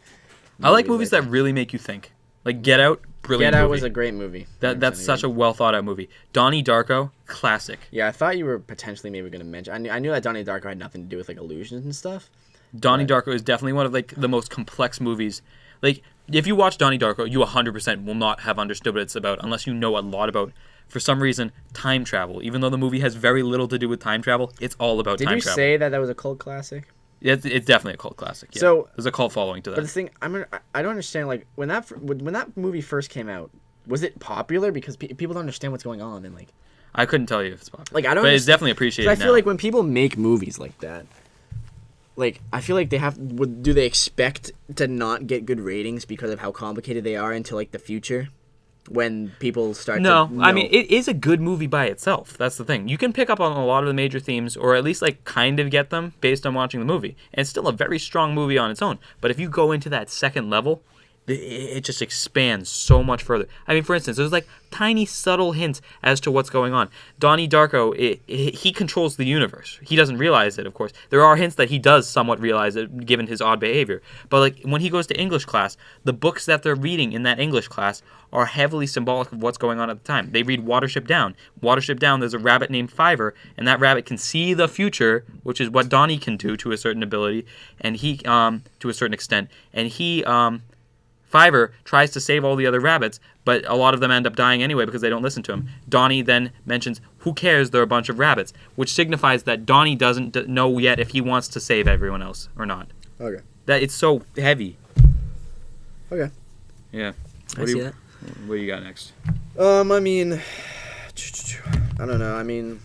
S1: I like movies that really make you think. Like Get Out, brilliant movie.
S2: Get Out was a great movie.
S1: That's such a well thought out movie. Donnie Darko, classic.
S2: Yeah, I thought you were potentially maybe going to mention. I knew that Donnie Darko had nothing to do with like illusions and stuff.
S1: Donnie Darko is definitely one of like the most complex movies. Like if you watch Donnie Darko, you 100% will not have understood what it's about unless you know a lot about, for some reason, time travel. Even though the movie has very little to do with time travel, it's all about time travel.
S2: Did you say that was a cult classic?
S1: It's definitely a cult classic. Yeah.
S2: So
S1: there's a cult following to that.
S2: But the thing, I don't understand. Like when that movie first came out, was it popular because people don't understand what's going on and like?
S1: I couldn't tell you if it's popular.
S2: Like I don't.
S1: But it's definitely appreciated.
S2: I feel like when people make movies like that, like I feel like do they expect to not get good ratings because of how complicated they are into like the future? When people start
S1: No,
S2: to
S1: I mean, it is a good movie by itself. That's the thing. You can pick up on a lot of the major themes, or at least, like, kind of get them based on watching the movie. And it's still a very strong movie on its own. But if you go into that second level, it just expands so much further. I mean, for instance, there's, like, tiny, subtle hints as to what's going on. Donnie Darko, he controls the universe. He doesn't realize it, of course. There are hints that he does somewhat realize it, given his odd behavior. But, like, when he goes to English class, the books that they're reading in that English class are heavily symbolic of what's going on at the time. They read Watership Down. Watership Down, there's a rabbit named Fiver, and that rabbit can see the future, which is what Donnie can do to a certain ability, and he, to a certain extent. And he, Fiver tries to save all the other rabbits, but a lot of them end up dying anyway because they don't listen to him. Donnie then mentions, who cares, they're a bunch of rabbits, which signifies that Donnie doesn't know yet if he wants to save everyone else or not.
S2: Okay.
S1: That it's so heavy.
S2: Okay.
S1: Yeah.
S2: I see that.
S1: What do you got next?
S2: I mean, I don't know. I mean,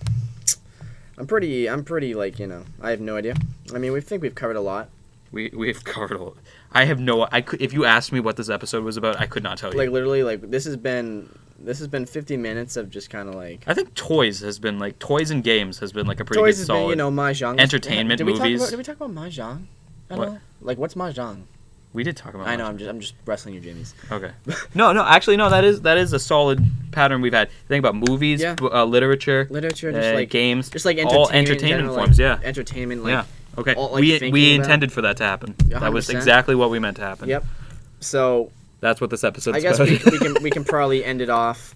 S2: I'm pretty like, you know, I have no idea. I mean, we think we've covered a lot.
S1: We've covered a lot. I have no. If you asked me what this episode was about, I could not tell you.
S2: Like literally, like this has been 50 minutes of just kind of like.
S1: I think toys and games has been like a pretty
S2: toys
S1: good
S2: has
S1: solid.
S2: Been, you know, Mahjong.
S1: Entertainment movies.
S2: Did we talk about Mahjong?
S1: What?
S2: Like what's Mahjong?
S1: We did talk about.
S2: I know. I'm just wrestling your jimmies.
S1: Okay. No. Actually, no. That is a solid pattern we've had. Think about movies, literature,
S2: just like
S1: games,
S2: just like
S1: all entertainment forms.
S2: Like, entertainment. Like,
S1: yeah. Okay.
S2: All, like,
S1: we intended for that to happen. 100%. That was exactly what we meant to happen.
S2: Yep. So
S1: that's what this episode's
S2: I guess
S1: about.
S2: we can probably end it off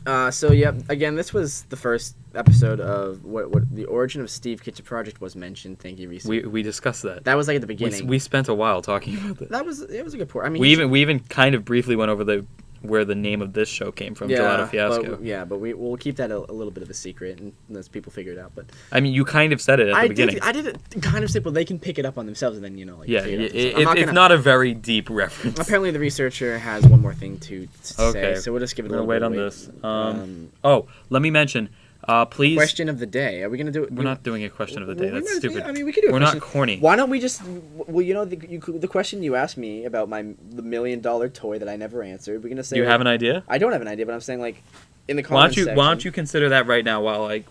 S2: So yeah, again, this was the first episode of what the origin of Steve Kitchen Project was mentioned. Thank you, Reese.
S1: We discussed that.
S2: That was like at the beginning.
S1: We spent a while talking about that.
S2: It was a good point. I mean,
S1: We even kind of briefly went over where the name of this show came from, Gelato Fiasco.
S2: But we'll keep that a little bit of a secret unless people figure it out. But
S1: I mean, you kind of said it at the beginning.
S2: I did it kind of say, well, they can pick it up on themselves and then
S1: it's not a very deep reference.
S2: Apparently, the researcher has one more thing to say, so we'll just give it a little
S1: wait
S2: bit
S1: on
S2: of
S1: this. Let me mention. Please.
S2: Question of the day. Are we gonna do it?
S1: We're not doing a question of the day. That's stupid.
S2: I mean, we could do.
S1: We're not corny.
S2: Why don't we just? Well, the question you asked me about the $1 million toy that I never answered. We're gonna say.
S1: Do you have an idea?
S2: I don't have an idea, but I'm saying like, in the comments section.
S1: Why don't you consider that right now while I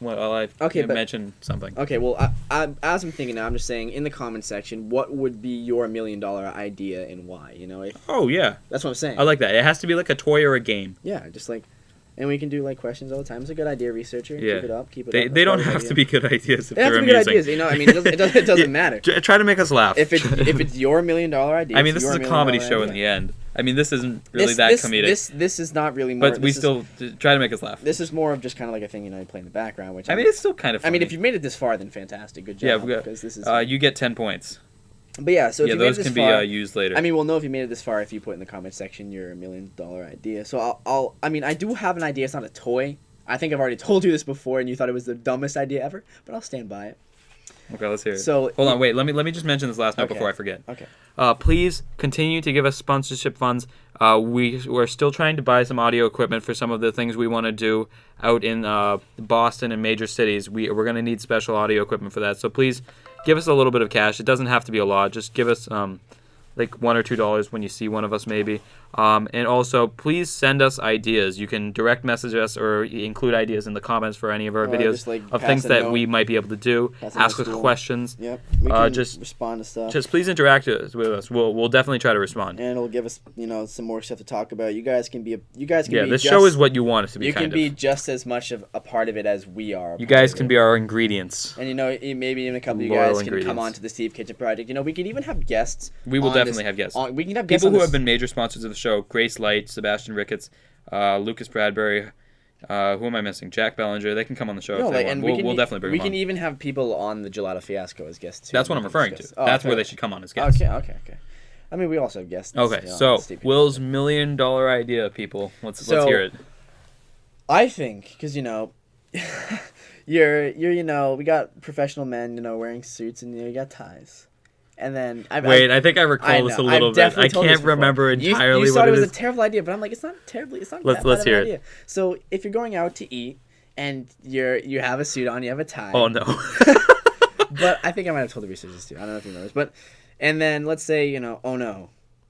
S1: mention something?
S2: Okay. Well, as I'm thinking now, I'm just saying in the comment section, what would be your $1 million idea and why?
S1: Oh yeah.
S2: That's what I'm saying.
S1: I like that. It has to be like a toy or a game.
S2: Yeah, just like. And we can do like questions all the time. It's a good idea, researcher.
S1: Yeah.
S2: Keep it up.
S1: They don't have to be good ideas if
S2: they have
S1: they're
S2: to be
S1: amusing.
S2: good ideas. I mean, it doesn't matter.
S1: Try to make us laugh.
S2: If it's your $1 million idea.
S1: I mean, this is a comedy show in the end. I mean, this isn't really that comedic.
S2: This is not really more.
S1: But we still try to make us laugh.
S2: This is more of just kind of like a thing you play in the background. Which
S1: I mean, it's still kind of funny.
S2: I mean, if you've made it this far, then fantastic. Good job.
S1: Yeah,
S2: because this is.
S1: You get 10 points.
S2: But yeah, so if you made it this far,
S1: those can be used later.
S2: I mean, we'll know if you made it this far if you put in the comment section your $1 million idea. So I do have an idea. It's not a toy. I think I've already told you this before, and you thought it was the dumbest idea ever, but I'll stand by it.
S1: Okay, let's hear it.
S2: So
S1: hold on, wait. Let me just mention this last note before I forget.
S2: Okay.
S1: Please continue to give us sponsorship funds. We're still trying to buy some audio equipment for some of the things we want to do out in Boston and major cities. We're going to need special audio equipment for that. So please give us a little bit of cash. It doesn't have to be a lot. Just give us like $1 or $2 when you see one of us maybe. And also, please send us ideas. You can direct message us or include ideas in the comments for any of our videos of things that we might be able to do. Ask us questions.
S2: Yep. We can
S1: just
S2: respond to stuff.
S1: Just please interact with us. We'll definitely try to respond.
S2: And it'll give us some more stuff to talk about. You guys can be.
S1: This show is what you want it to be.
S2: You can be just as much of a part of it as we are.
S1: You guys can be our ingredients.
S2: And maybe even a couple of you guys can come on to the Steve Kitchen Project. We could even have guests.
S1: We will definitely have guests.
S2: We can have guests.
S1: People who have been major sponsors of the show: Grace Light, Sebastian Ricketts, Lucas Bradbury. Who am I missing? Jack Bellinger. They can come on the show if they want. We'll definitely bring them on.
S2: We can even have people on the Gelato Fiasco as guests too.
S1: That's what I'm referring to. That's where they should come on as guests.
S2: Okay. I mean, we also have guests.
S1: Okay, so Will's $1 million idea, people. Let's hear it.
S2: I think because you're we got professional men wearing suits and you got ties. And then
S1: I think I recall this a little bit. I can't remember entirely
S2: you
S1: what
S2: it
S1: is.
S2: was a terrible idea, but I'm like, it's not terribly. It's not.
S1: Let's hear
S2: it. So if you're going out to eat and you have a suit on, you have a tie.
S1: Oh no.
S2: But I think I might have told the researchers too. I don't know if you remember this, but and then let's say oh no,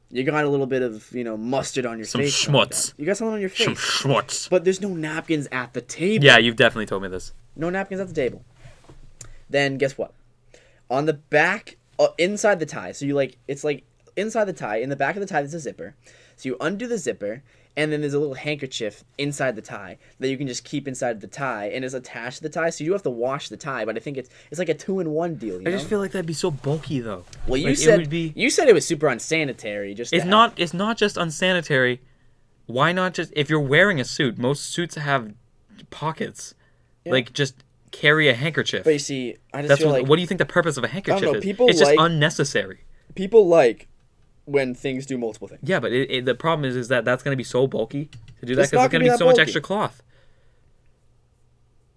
S2: you got a little bit of mustard on your face.
S1: Some schmutz.
S2: You got something on your face.
S1: Some schmutz.
S2: But there's no napkins at the table.
S1: Yeah, you've definitely told me this.
S2: No napkins at the table. Then guess what? On the back. Inside the tie, so it's inside the tie. In the back of the tie, there's a zipper. So you undo the zipper, and then there's a little handkerchief inside the tie that you can just keep inside the tie, and it's attached to the tie. So you do have to wash the tie, but I think it's like a 2-in-1 deal.
S1: I just feel like that'd be so bulky though.
S2: Well, you said it was super unsanitary. It's
S1: not just unsanitary. Why not just if you're wearing a suit? Most suits have pockets. Yeah. Just carry a handkerchief.
S2: But you see, I just feel
S1: what do you think the purpose of a handkerchief is? It's just unnecessary.
S2: People like when things do multiple things.
S1: Yeah, but the problem is that that's going to be so bulky to do that because there's going to be so much extra cloth.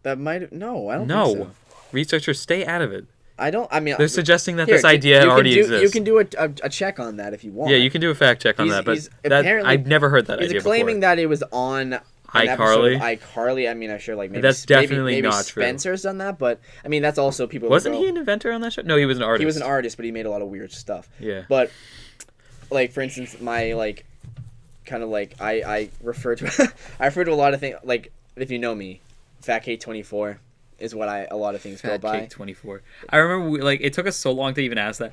S2: That might I don't think so.
S1: Researchers, stay out of it.
S2: They're
S1: suggesting that this idea already exists.
S2: You can do a check on that if you want.
S1: Yeah, you can do a fact check on that, but I've never heard that idea before.
S2: He's claiming that it was on
S1: iCarly.
S2: iCarly. I mean, I'm sure maybe
S1: that's definitely
S2: maybe
S1: not true.
S2: Spencer's done that, but I mean that's also people.
S1: Wasn't he an inventor on that show? No, he was an artist.
S2: He was an artist, but he made a lot of weird stuff.
S1: Yeah.
S2: But for instance, my I refer to I refer to a lot of things if you know me, Fat K24 is what a lot of things go by.
S1: Fat K24. I remember it took us so long to even ask that.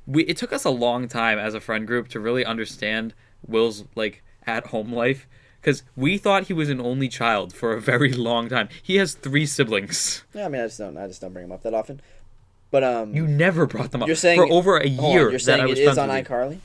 S1: It took us a long time as a friend group to really understand Will's at home life. Because we thought he was an only child for a very long time. He has 3 siblings.
S2: Yeah, I mean, I just don't bring him up that often. But
S1: you never brought them up.
S2: You're saying
S1: for over a year.
S2: You're saying it is on iCarly?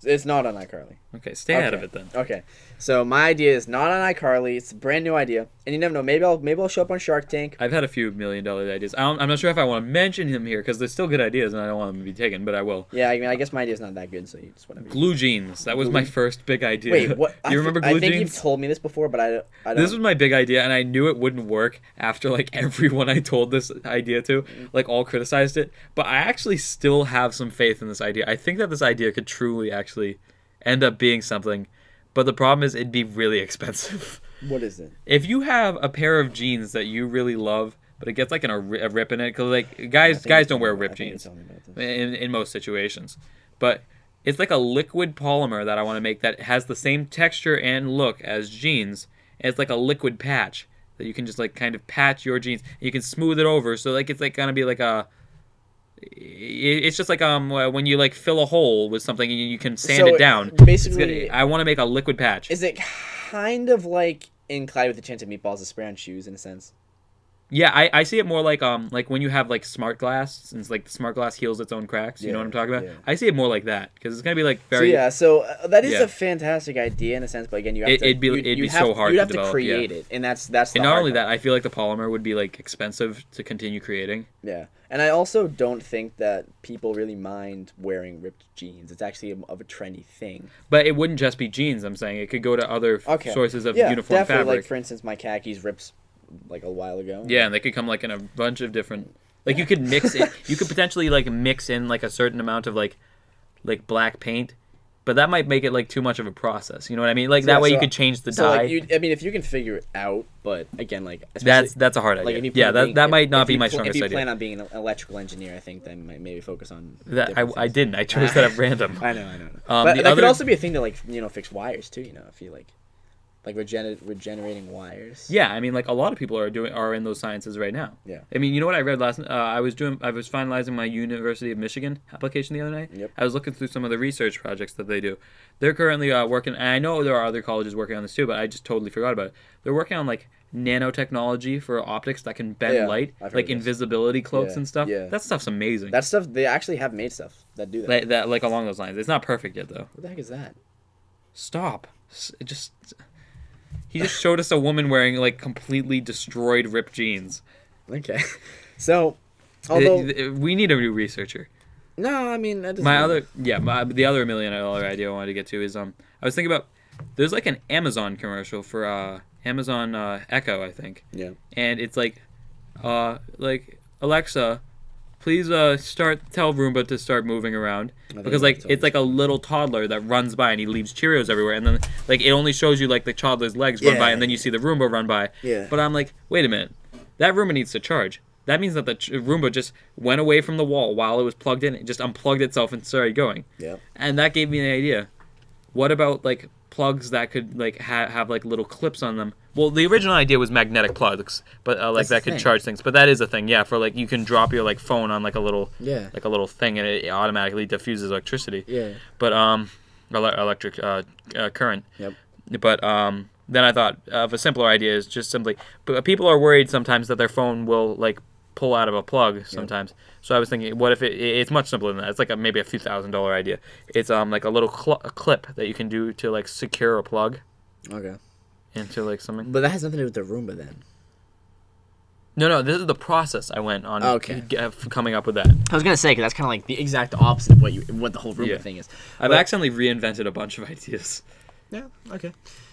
S2: It's not on iCarly.
S1: Okay, stay out of it then.
S2: Okay, so my idea is not on iCarly. It's a brand new idea, and you never know. Maybe I'll show up on Shark Tank.
S1: I've had a few $1 million ideas. I'm not sure if I want to mention him here because they're still good ideas, and I don't want them to be taken, but I will.
S2: Yeah, I mean, I guess my idea's not that good, so you just whatever.
S1: Glue jeans. That was my first big idea.
S2: Wait, what?
S1: You remember glue jeans?
S2: I think you've told me this before, but I don't.
S1: This was my big idea, and I knew it wouldn't work after like everyone I told this idea to, like all criticized it. But I actually still have some faith in this idea. I think that this idea could truly actually end up being something, but the problem is it'd be really expensive.
S2: What is it?
S1: If you have a pair of jeans that you really love, but it gets like a rip in it, because like guys don't wear ripped jeans in most situations, but it's like a liquid polymer that I want to make that has the same texture and look as jeans, and it's like a liquid patch that you can just like kind of patch your jeans. You can smooth it over, so like it's like gonna be like a. It's just like when you like fill a hole with something and you can sand it down.
S2: Basically,
S1: I want to make a liquid patch.
S2: Is it kind of like in Clyde with the Chance of Meatballs, the spray on shoes in a sense?
S1: Yeah, I see it more like when you have like smart glass, and it's like the smart glass heals its own cracks. You know what I'm talking about?
S2: Yeah.
S1: I see it more like that because it's gonna be like very.
S2: So that is a fantastic idea in a sense, but again, you have to.
S1: It'd be so hard.
S2: You'd have
S1: develop,
S2: to create it, and that's. The
S1: and not only
S2: part.
S1: that, I feel like the polymer would be like expensive to continue creating.
S2: Yeah, and I also don't think that people really mind wearing ripped jeans. It's actually of a trendy thing.
S1: But it wouldn't just be jeans. I'm saying it could go to other sources of uniform
S2: definitely,
S1: fabric.
S2: Like for instance, my khakis rips like a while ago.
S1: Yeah, and they could come like in a bunch of different. Like you could mix it. You could potentially like mix in like a certain amount of like black paint, but that might make it like too much of a process. You know what I mean? Like that way you could change the dye.
S2: Like I mean, if you can figure it out, but again, like
S1: that's a hard idea.
S2: Like
S1: that might not be my strongest idea.
S2: If you plan on being an electrical engineer, I think then might maybe focus on
S1: that. I didn't. I chose that at random.
S2: I know. But that could also be a thing to like fix wires too. If you like regenerating wires.
S1: Yeah, I mean, like a lot of people are in those sciences right now.
S2: Yeah.
S1: I mean, you know what I read last? I was finalizing my University of Michigan application the other night.
S2: Yep.
S1: I was looking through some of the research projects that they do. They're currently working, and I know there are other colleges working on this too, but I just totally forgot about it. They're working on like nanotechnology for optics that can bend light, like invisibility cloaks and stuff. Yeah. That stuff's amazing.
S2: That stuff, they actually have made stuff that do that.
S1: That like along those lines. It's not perfect yet though.
S2: What the heck is that?
S1: Stop. He just showed us a woman wearing like completely destroyed ripped jeans.
S2: Okay, so although
S1: we need a new researcher.
S2: No, I mean that doesn't
S1: the other $1 million idea I wanted to get to is I was thinking about there's like an Amazon commercial for Amazon Echo, I think.
S2: Yeah.
S1: And it's like Alexa, please tell Roomba to start moving around, because like it's like a little toddler that runs by and he leaves Cheerios everywhere, and then like it only shows you like the toddler's legs run by, and then you see the Roomba run by.
S2: Yeah.
S1: But I'm like, wait a minute, that Roomba needs to charge. That means that the Roomba just went away from the wall while it was plugged in. It just unplugged itself and started going.
S2: Yeah.
S1: And that gave me an idea. What about like plugs that could like have like little clips on them? Well, the original idea was magnetic plugs, but like that could charge things. But that is a thing, yeah. For like you can drop your like phone on like a little thing, and it automatically diffuses electricity.
S2: Yeah.
S1: But electric current.
S2: Yep.
S1: But then I thought of a simpler idea is just simply, but people are worried sometimes that their phone will like pull out of a plug sometimes. Yep. So I was thinking, what if it's much simpler than that? It's like maybe a few $1,000 idea. It's like a little clip that you can do to like secure a plug.
S2: Okay.
S1: Into like something.
S2: But that has nothing to do with the Roomba then.
S1: No, this is the process I went on coming up with that.
S2: I was gonna say, because that's kind of like the exact opposite of what the whole Roomba thing is.
S1: I've accidentally reinvented a bunch of ideas.
S2: Yeah. Okay.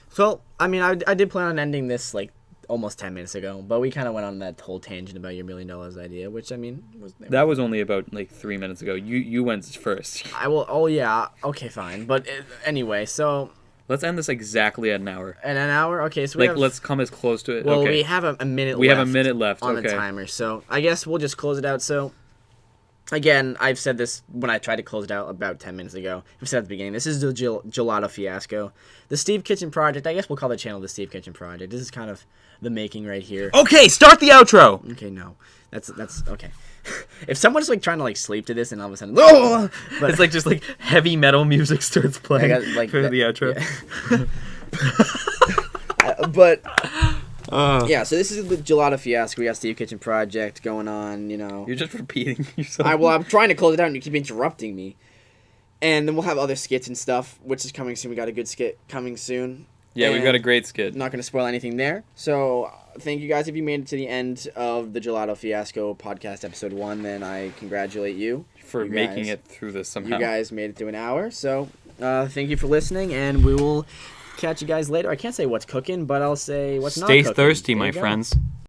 S2: So I mean, I did plan on ending this like almost 10 minutes ago, but we kind of went on that whole tangent about your $1 million idea, which I mean
S1: that was only about like 3 minutes ago. You went first.
S2: I will. Oh yeah. Okay, fine. But anyway, so.
S1: Let's end this exactly at an hour.
S2: At an hour? Okay, so
S1: let's come as close to it.
S2: Well,
S1: okay.
S2: we have a minute left.
S1: We have a minute left
S2: on the timer, so I guess we'll just close it out. So, again, I've said this when I tried to close it out about 10 minutes ago. I've said at the beginning, this is the Gelato Fiasco. The Steve Kitchen Project, I guess we'll call the channel the Steve Kitchen Project. This is kind of the making right here.
S1: Okay, start the outro!
S2: Okay, no. That's okay. If someone's like trying to like sleep to this and all of a sudden, oh! But
S1: it's like just like heavy metal music starts playing for the outro.
S2: Yeah. Yeah, so this is the Gelato Fiasco. We got Steve Kitchen Project going on,
S1: You're just repeating yourself.
S2: I'm trying to close it out and you keep interrupting me. And then we'll have other skits and stuff, which is coming soon. We got a good skit coming soon.
S1: Yeah, we've got a great skit.
S2: Not going to spoil anything there. So thank you guys. If you made it to the end of the Gelato Fiasco podcast episode 1, then I congratulate you.
S1: For making it through this somehow.
S2: You guys made it through an hour. So thank you for listening, and we will catch you guys later. I can't say what's cooking, but I'll say what's not cooking.
S1: Stay thirsty, my friends.